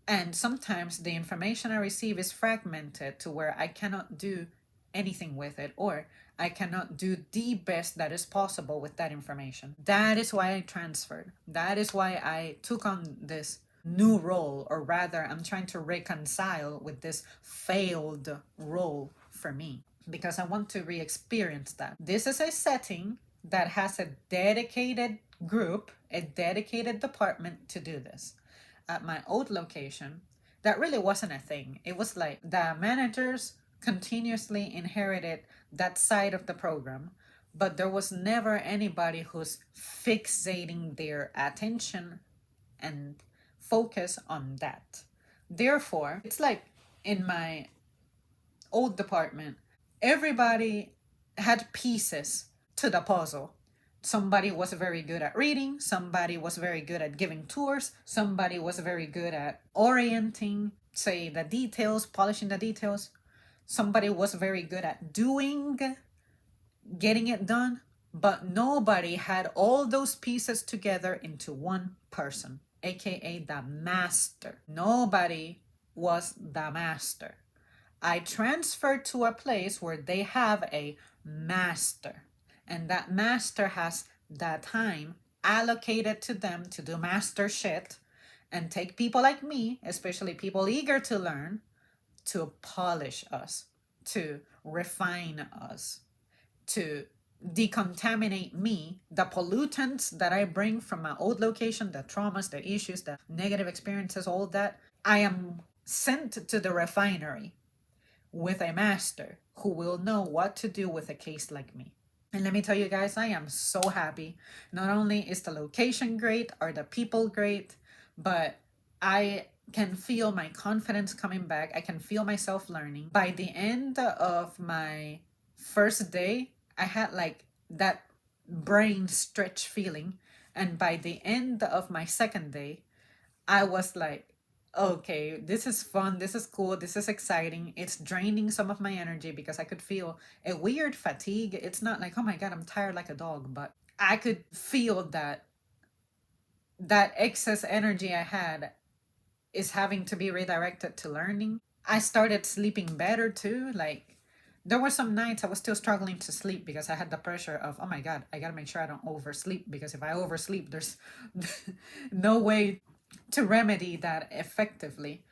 And sometimes the information I receive is fragmented to where I cannot do anything with it, or I cannot do the best that is possible with that information. That is why I transferred. That is why I took on this new role, or rather, I'm trying to reconcile with this failed role for me, because I want to re experience that. This is a setting that has a dedicated group, a dedicated department to do this. At my old location, that really wasn't a thing. It was like the managers continuously inherited that side of the program, but there was never anybody who's fixating their attention and focus on that. Therefore, it's like in my old department, everybody had pieces to the puzzle. Somebody was very good at reading, somebody was very good at giving tours, somebody was very good at orienting, say, the details, polishing the details. Somebody was very good at getting it done, but nobody had all those pieces together into one person, aka the master. Nobody was the master. I transferred to a place where they have a master, and that master has that time allocated to them to do master shit and take people like me, especially people eager to learn, to polish us, to refine us, to decontaminate me, the pollutants that I bring from my old location, the traumas, the issues, the negative experiences, all that. I am sent to the refinery with a master who will know what to do with a case like me. And let me tell you guys, I am so happy. Not only is the location great, are the people great, but I can feel my confidence coming back. I can feel myself learning. By the end of my first day, I had like that brain stretch feeling. And by the end of my second day, I was like, okay, this is fun, this is cool, this is exciting. It's draining some of my energy because I could feel a weird fatigue. It's not like, oh my God, I'm tired like a dog, but I could feel that excess energy I had is having to be redirected to learning. I started sleeping better too. Like, there were some nights I was still struggling to sleep because I had the pressure of, oh my God, I gotta make sure I don't oversleep, because if I oversleep, there's no way to remedy that effectively.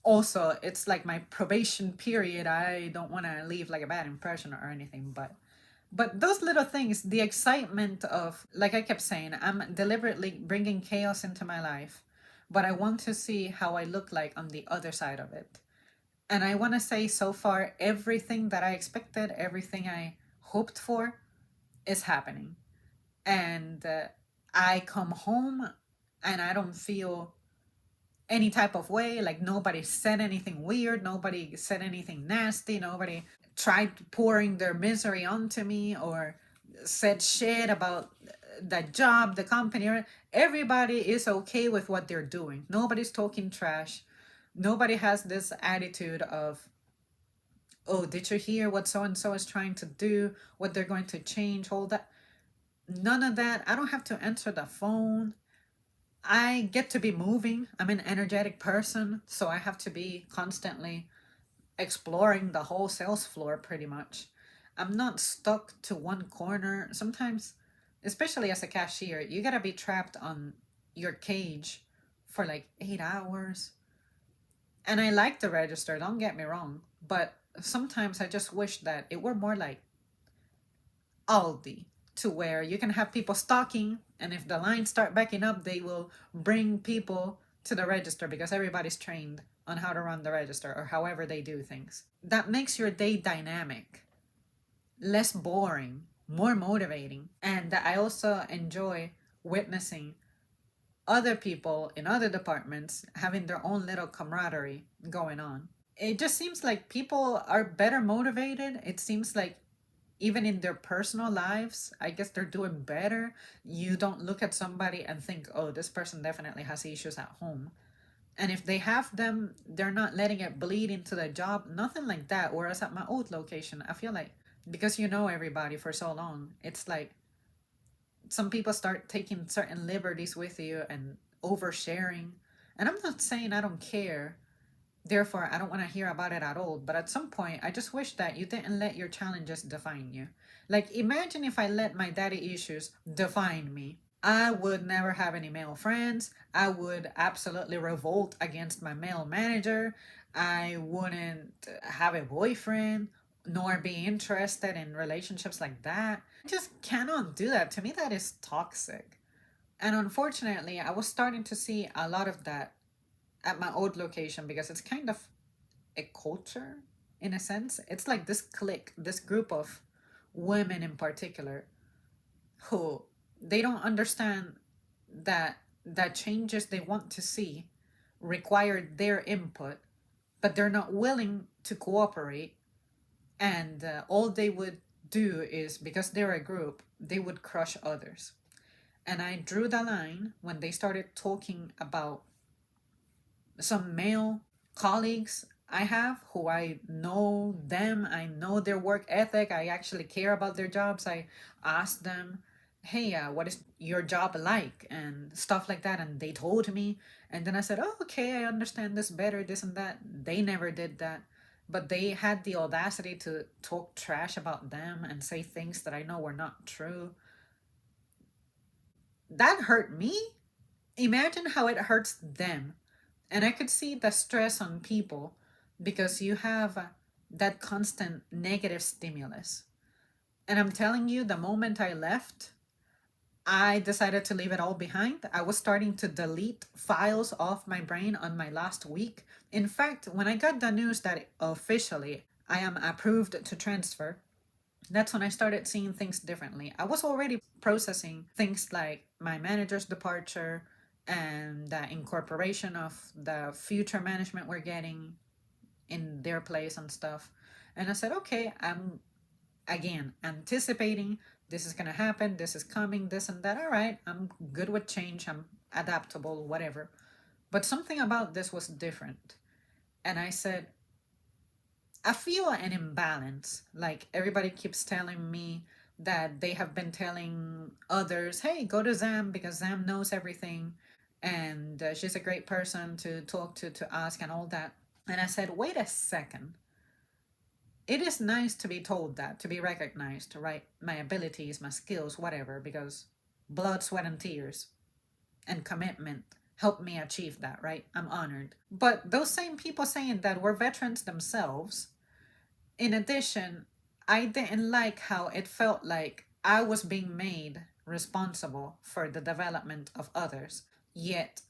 Also, it's like my probation period. I don't want to leave like a bad impression or anything, but those little things, the excitement of, like I kept saying, I'm deliberately bringing chaos into my life, but I want to see how I look like on the other side of it. And I want to say, so far, everything that I expected, everything I hoped for is happening. And I come home and I don't feel any type of way. Like, nobody said anything weird, nobody said anything nasty, nobody tried pouring their misery onto me or said shit about the job, the company. Everybody is okay with what they're doing. Nobody's talking trash. Nobody has this attitude of, oh, did you hear what so and so is trying to do, what they're going to change, all that. None of that. I don't have to answer the phone. I get to be moving. I'm an energetic person, so I have to be constantly exploring the whole sales floor pretty much. I'm not stuck to one corner. Sometimes, especially as a cashier, you gotta be trapped on your cage for like 8 hours. And I like the register, don't get me wrong, but sometimes I just wish that it were more like Aldi, to where you can have people stocking, and if the lines start backing up, they will bring people to the register because everybody's trained on how to run the register or however they do things. That makes your day dynamic, less boring, more motivating. And I also enjoy witnessing other people in other departments having their own little camaraderie going on. It just seems like people are better motivated. It seems like even in their personal lives, I guess they're doing better. You don't look at somebody and think, oh, this person definitely has issues at home. And if they have them, they're not letting it bleed into the job, nothing like that. Whereas at my old location, I feel like because you know everybody for so long, it's like some people start taking certain liberties with you and oversharing. And I'm not saying I don't care, therefore, I don't want to hear about it at all. But at some point, I just wish that you didn't let your challenges define you. Like, imagine if I let my daddy issues define me. I would never have any male friends. I would absolutely revolt against my male manager. I wouldn't have a boyfriend nor be interested in relationships like that. I just cannot do that. To me, that is toxic. And unfortunately, I was starting to see a lot of that at my old location because it's kind of a culture in a sense. It's like this clique, this group of women in particular who they don't understand that changes they want to see require their input, but they're not willing to cooperate. And all they would do is because they're a group, they would crush others. And I drew the line when they started talking about some male colleagues I have who I know them, I know their work ethic, I actually care about their jobs. I asked them, hey, what is your job like? And stuff like that. And they told me. And then I said, oh, okay, I understand this better, this and that. They never did that. But they had the audacity to talk trash about them and say things that I know were not true. That hurt me. Imagine how it hurts them. And I could see the stress on people because you have that constant negative stimulus. And I'm telling you, the moment I left, I decided to leave it all behind. I was starting to delete files off my brain on my last week. In fact, when I got the news that officially I am approved to transfer, that's when I started seeing things differently. I was already processing things like my manager's departure and the incorporation of the future management we're getting in their place and stuff. And I said, okay, I'm again anticipating this is going to happen, this is coming, this and that. All right, I'm good with change, I'm adaptable, whatever. But something about this was different. And I said, I feel an imbalance. Like everybody keeps telling me that they have been telling others, hey, go to Zam because Zam knows everything and she's a great person to talk to ask and all that. And I said, wait a second. It is nice to be told that, to be recognized, right? My abilities, my skills, whatever, because blood, sweat, and tears and commitment helped me achieve that, right? I'm honored. But those same people saying that were veterans themselves. In addition, I didn't like how it felt like I was being made responsible for the development of others. Yet,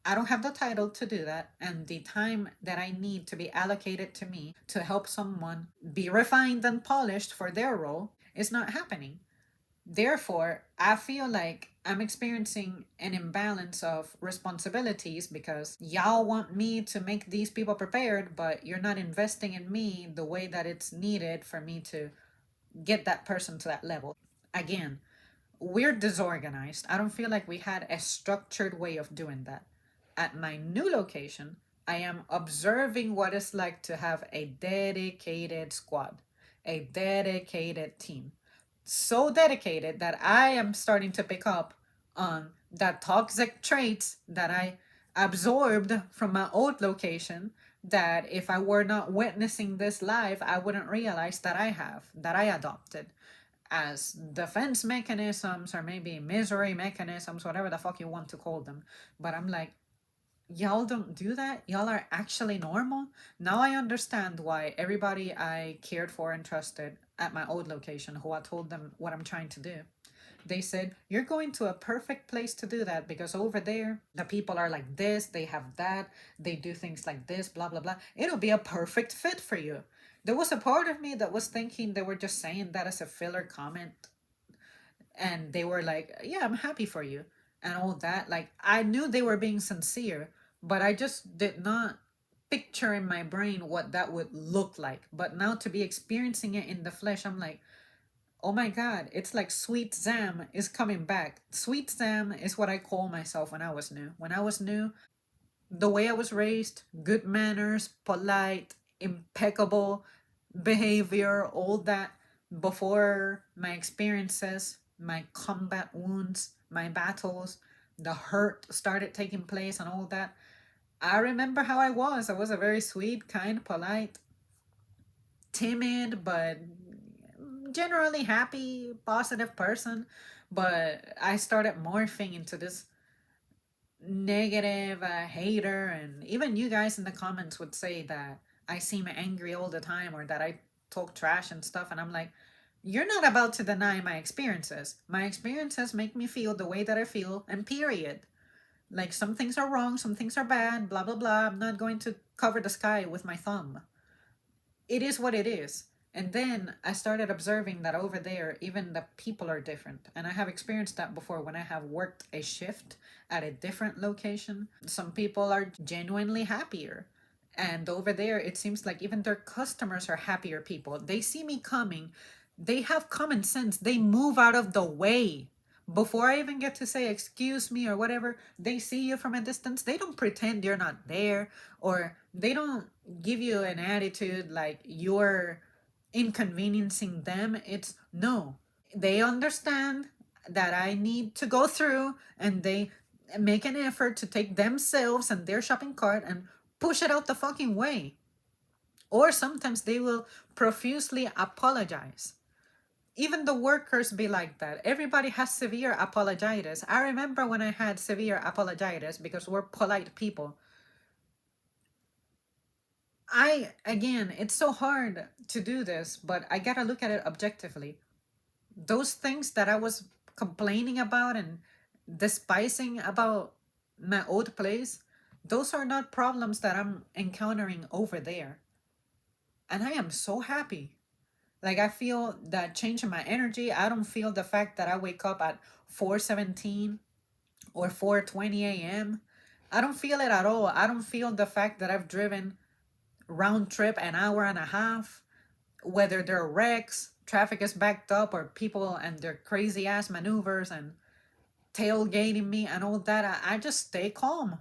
I don't have the title to do that, and the time that I need to be allocated to me to help someone be refined and polished for their role is not happening. Therefore, I feel like I'm experiencing an imbalance of responsibilities because y'all want me to make these people prepared, but you're not investing in me the way that it's needed for me to get that person to that level. Again, we're disorganized. I don't feel like we had a structured way of doing that. At my new location, I am observing what it's like to have a dedicated squad, a dedicated team. So dedicated that I am starting to pick up on the toxic traits that I absorbed from my old location, that if I were not witnessing this live, I wouldn't realize that I have, that I adopted as defense mechanisms or maybe misery mechanisms, whatever the fuck you want to call them. But I'm like, y'all don't do that? Y'all are actually normal? Now I understand why everybody I cared for and trusted at my old location, who I told them what I'm trying to do, they said, you're going to a perfect place to do that because over there, the people are like this, they have that, they do things like this, blah, blah, blah. It'll be a perfect fit for you. There was a part of me that was thinking they were just saying that as a filler comment, and they were like, yeah, I'm happy for you and all that. Like, I knew they were being sincere, but I just did not picture in my brain what that would look like. But now to be experiencing it in the flesh, I'm like, oh my god, it's like Sweet Zam is coming back. Sweet Zam is what I call myself when I was new. When I was new, the way I was raised, good manners, polite, impeccable behavior, all that, before my experiences, my combat wounds, my battles, the hurt started taking place and all that. I remember how I was. I was a very sweet, kind, polite, timid, but generally happy, positive person. But I started morphing into this negative hater, and even you guys in the comments would say that I seem angry all the time or that I talk trash and stuff, and I'm like, you're not about to deny my experiences. My experiences make me feel the way that I feel, and period. Like, some things are wrong, some things are bad, blah blah blah. I'm not going to cover the sky with my thumb. It is what it is. And then I started observing that over there, even the people are different. And I have experienced that before when I have worked a shift at a different location. Some people are genuinely happier. And over there, it seems like even their customers are happier people. They see me coming, they have common sense, they move out of the way. Before I even get to say excuse me or whatever, they see you from a distance. They don't pretend you're not there, or they don't give you an attitude like you're inconveniencing them. It's no. They understand that I need to go through, and they make an effort to take themselves and their shopping cart and push it out the fucking way. Or sometimes they will profusely apologize. Even the workers be like that. Everybody has severe apologitis. I remember when I had severe apologitis because we're polite people. Again, it's so hard to do this, but I gotta look at it objectively. Those things that I was complaining about and despising about my old place, those are not problems that I'm encountering over there. And I am so happy. Like, I feel that change in my energy. I don't feel the fact that I wake up at 4:17 or 4:20 a.m. I don't feel it at all. I don't feel the fact that I've driven round trip an hour and a half, whether there are wrecks, traffic is backed up, or people and their crazy ass maneuvers and tailgating me and all that. I just stay calm.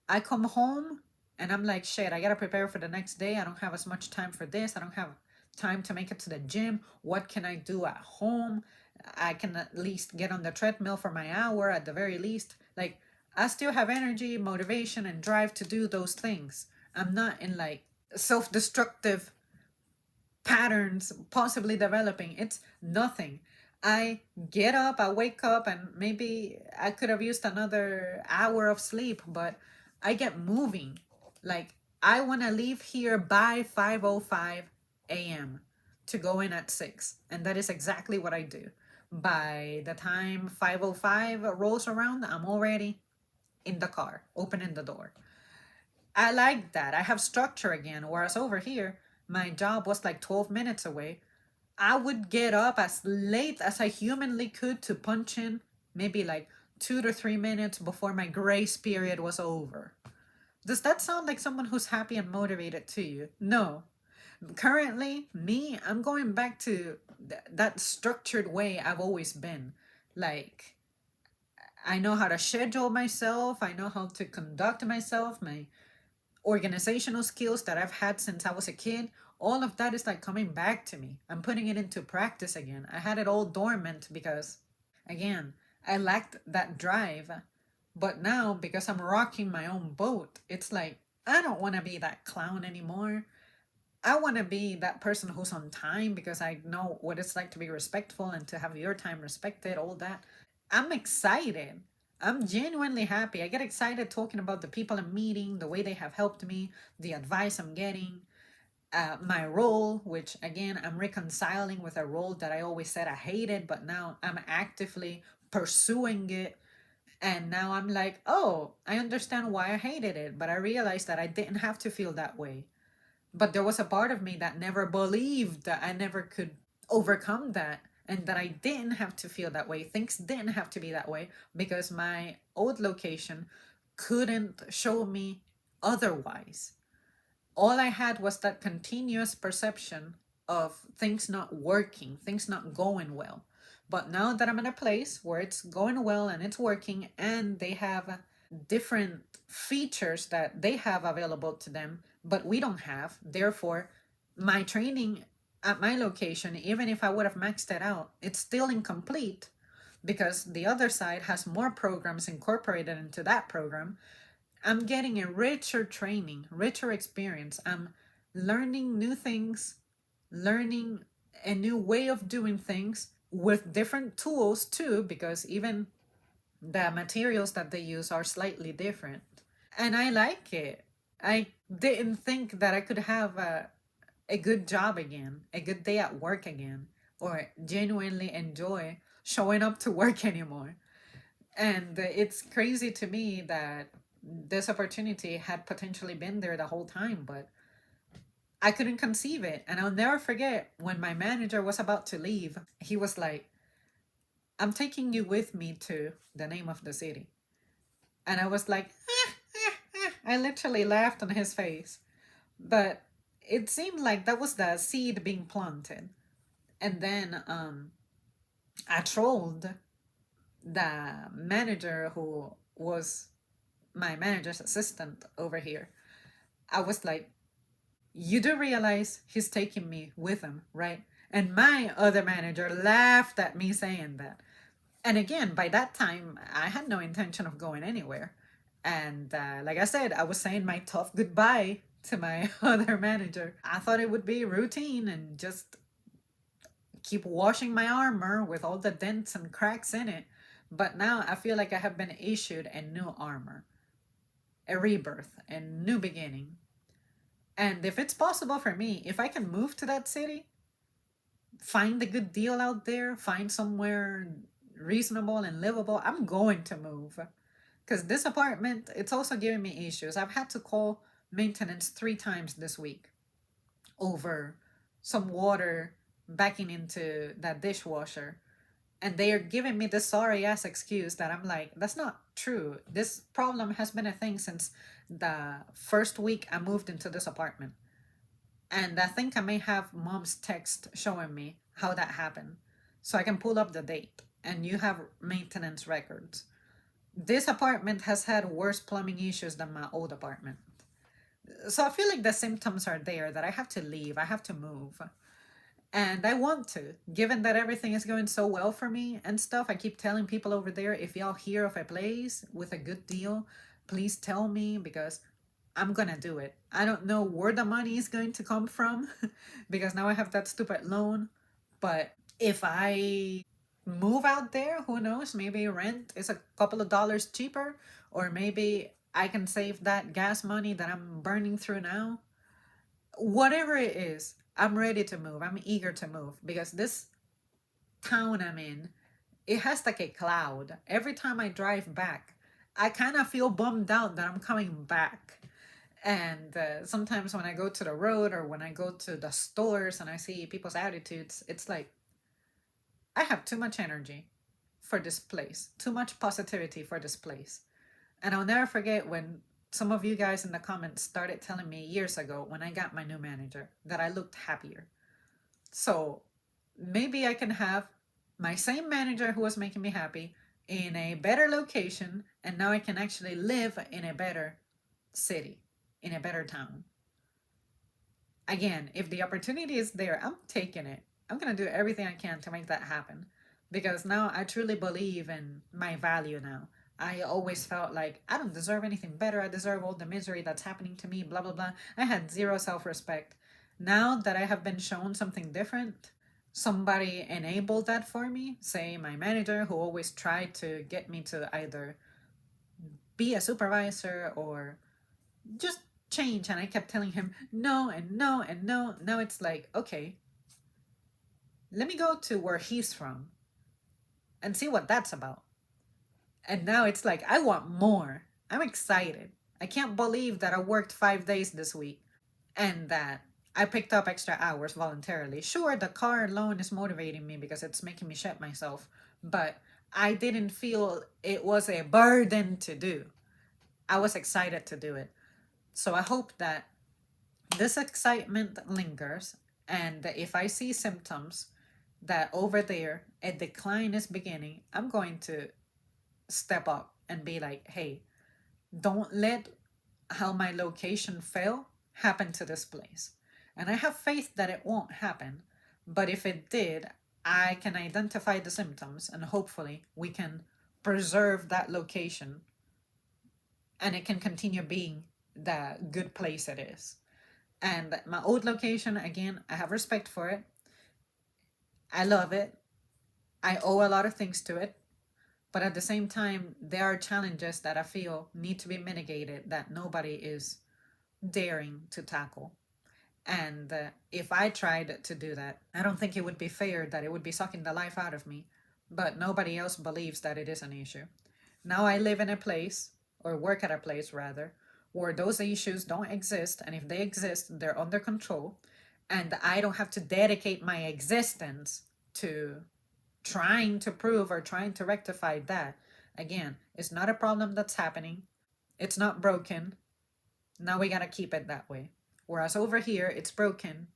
I come home and I'm like, shit, I gotta prepare for the next day. I don't have as much time for this. I don't have time to make it to the gym. What can I do at home? I can at least get on the treadmill for my hour at the very least. Like, I still have energy, motivation, and drive to do those things. I'm not in like self destructive patterns possibly developing. It's nothing. I get up, I wake up, and maybe I could have used another hour of sleep, but I get moving. Like, I want to leave here by 5:05 a.m. to go in at 6, and that is exactly what I do. By the time 5:05 rolls around, I'm already in the car, opening the door. I like that. I have structure again. Whereas over here, my job was like 12 minutes away. I would get up as late as I humanly could to punch in, maybe like 2 to 3 minutes before my grace period was over. Does that sound like someone who's happy and motivated to you? No. Currently, me, I'm going back to that structured way I've always been. Like, I know how to schedule myself, I know how to conduct myself. My organizational skills that I've had since I was a kid, all of that is like coming back to me. I'm putting it into practice again. I had it all dormant because, again, I lacked that drive. But now, because I'm rocking my own boat, it's like, I don't want to be that clown anymore. I want to be that person who's on time because I know what it's like to be respectful and to have your time respected, all that. I'm excited. I'm genuinely happy. I get excited talking about the people I'm meeting, the way they have helped me, the advice I'm getting, my role, which again, I'm reconciling with a role that I always said I hated, but now I'm actively pursuing it. And now I'm like, oh, I understand why I hated it, but I realized that I didn't have to feel that way. But there was a part of me that never believed that I never could overcome that and that I didn't have to feel that way. Things didn't have to be that way because my old location couldn't show me otherwise. All I had was that continuous perception of things not working, things not going well. But now that I'm in a place where it's going well and it's working, and they have different features that they have available to them, but we don't have, therefore, my training at my location, even if I would have maxed it out, it's still incomplete because the other side has more programs incorporated into that program. I'm getting a richer training, richer experience. I'm learning new things, learning a new way of doing things with different tools too, because even the materials that they use are slightly different. And I like it. I didn't think that I could have a good job again, a good day at work again, or genuinely enjoy showing up to work anymore. And it's crazy to me that this opportunity had potentially been there the whole time, but I couldn't conceive it. And I'll never forget when my manager was about to leave, he was like, I'm taking you with me to the name of the city. And I was like, I literally laughed on his face. But it seemed like that was the seed being planted. And then I trolled the manager who was my manager's assistant over here. I was like, you do realize he's taking me with him, right? And my other manager laughed at me saying that. And again, by that time, I had no intention of going anywhere. And like I said, I was saying my tough goodbye to my other manager. I thought it would be routine and just keep washing my armor with all the dents and cracks in it. But now I feel like I have been issued a new armor, a rebirth, a new beginning. And if it's possible for me, if I can move to that city, find a good deal out there, find somewhere reasonable and livable, I'm going to move. Because this apartment, it's also giving me issues. I've had to call maintenance 3 times this week over some water backing into that dishwasher. And they are giving me this sorry ass excuse that I'm like, that's not true. This problem has been a thing since the first week I moved into this apartment. And I think I may have mom's text showing me how that happened. So I can pull up the date and you have maintenance records. This apartment has had worse plumbing issues than my old apartment. So I feel like the symptoms are there that I have to leave, I have to move. And I want to, given that everything is going so well for me and stuff. I keep telling people over there, if y'all hear of a place with a good deal, please tell me because I'm gonna do it. I don't know where the money is going to come from because now I have that stupid loan. But if I move out there, who knows? Maybe rent is a couple of dollars cheaper, or maybe I can save that gas money that I'm burning through now. Whatever it is, I'm ready to move. I'm eager to move because this town I'm in, it has like a cloud. Every time I drive back, I kind of feel bummed out that I'm coming back. And sometimes when I go to the road or when I go to the stores and I see people's attitudes, it's like I have too much energy for this place, too much positivity for this place. And I'll never forget when some of you guys in the comments started telling me years ago when I got my new manager that I looked happier. So maybe I can have my same manager who was making me happy in a better location, and now I can actually live in a better city, in a better town. Again, if the opportunity is there, I'm taking it. I'm going to do everything I can to make that happen because now I truly believe in my value now. I always felt like I don't deserve anything better. I deserve all the misery that's happening to me, blah, blah, blah. I had zero self respect. Now that I have been shown something different, somebody enabled that for me, say my manager who always tried to get me to either be a supervisor or just change. And I kept telling him no and no and no. Now it's like, okay, let me go to where he's from and see what that's about. And now it's like, I want more. I'm excited. I can't believe that I worked 5 days this week and that I picked up extra hours voluntarily. Sure, the car alone is motivating me because it's making me shit myself, but I didn't feel it was a burden to do. I was excited to do it. So I hope that this excitement lingers, and if I see symptoms that over there a decline is beginning, I'm going to step up and be like, hey, don't let how my location fell happen to this place. And I have faith that it won't happen. But if it did, I can identify the symptoms and hopefully we can preserve that location and it can continue being the good place it is. And my old location, again, I have respect for it. I love it. I owe a lot of things to it. But at the same time, there are challenges that I feel need to be mitigated that nobody is daring to tackle. And if I tried to do that, I don't think it would be fair that it would be sucking the life out of me. But nobody else believes that it is an issue. Now I live in a place, or work at a place rather, where those issues don't exist. And if they exist, they're under control. And I don't have to dedicate my existence to trying to prove or trying to rectify that. Again, it's not a problem that's happening. It's not broken. Now we gotta keep it that way. Whereas over here, it's broken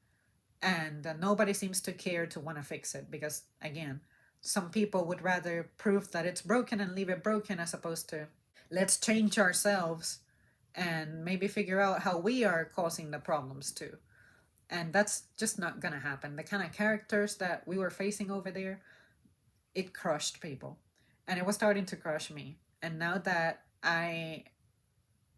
and nobody seems to care to want to fix it because, again, some people would rather prove that it's broken and leave it broken as opposed to let's change ourselves and maybe figure out how we are causing the problems too. And that's just not gonna happen. The kind of characters that we were facing over there, it crushed people. And it was starting to crush me. And now that I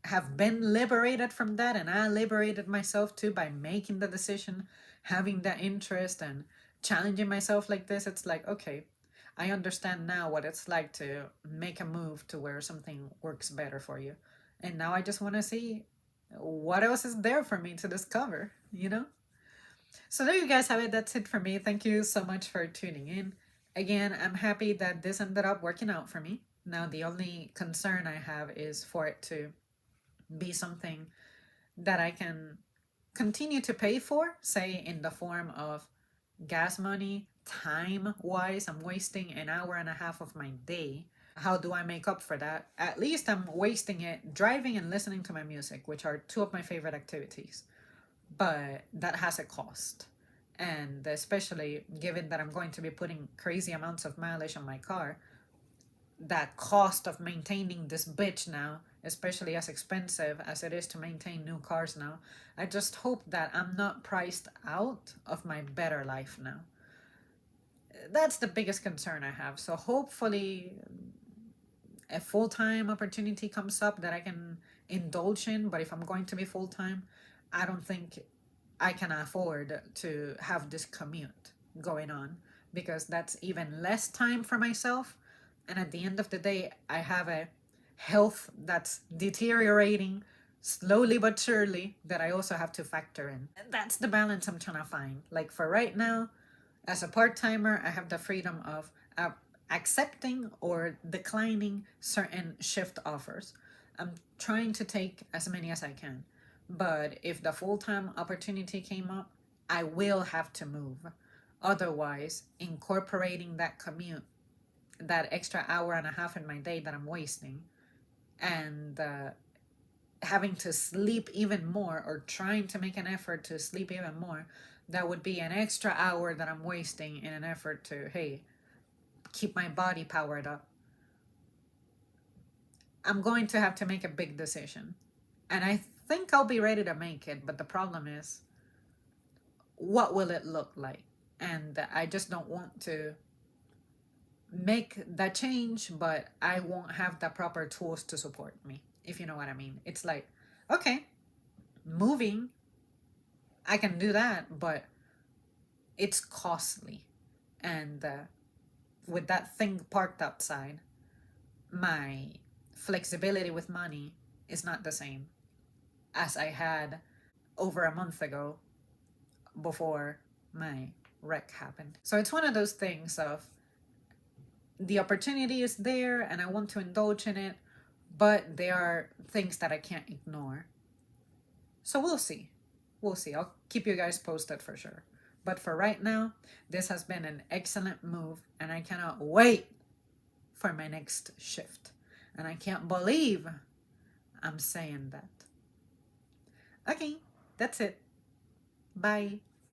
have been liberated from that and I liberated myself too by making the decision, having that interest and challenging myself like this, it's like, okay, I understand now what it's like to make a move to where something works better for you. And now I just want to see what else is there for me to discover, you know? So there you guys have it. That's it for me. Thank you so much for tuning in. Again, I'm happy that this ended up working out for me. Now, the only concern I have is for it to be something that I can continue to pay for, say in the form of gas money, time wise. I'm wasting an hour and a half of my day. How do I make up for that? At least I'm wasting it driving and listening to my music, which are two of my favorite activities. But that has a cost. And especially given that I'm going to be putting crazy amounts of mileage on my car, that cost of maintaining this bitch now, especially as expensive as it is to maintain new cars now, I just hope that I'm not priced out of my better life now. That's the biggest concern I have. So hopefully a full-time opportunity comes up that I can indulge in. But if I'm going to be full-time, I don't think I can afford to have this commute going on because that's even less time for myself. And at the end of the day, I have a health that's deteriorating slowly but surely that I also have to factor in. And that's the balance I'm trying to find. Like for right now, as a part timer, I have the freedom of accepting or declining certain shift offers. I'm trying to take as many as I can. But if the full time opportunity came up, I will have to move. Otherwise, incorporating that commute, that extra hour and a half in my day that I'm wasting, and having to sleep even more or trying to make an effort to sleep even more, that would be an extra hour that I'm wasting in an effort to, hey, keep my body powered up. I'm going to have to make a big decision. And I think I'll be ready to make it, but the problem is, what will it look like? And I just don't want to make that change, but I won't have the proper tools to support me, if you know what I mean. It's like, okay, moving, I can do that, but it's costly. And with that thing parked outside, my flexibility with money is not the same as I had over a month ago before my wreck happened. So it's one of those things of the opportunity is there and I want to indulge in it, but there are things that I can't ignore. So we'll see. We'll see. I'll keep you guys posted for sure. But for right now, this has been an excellent move, and I cannot wait for my next shift. And I can't believe I'm saying that. Okay, that's it. Bye.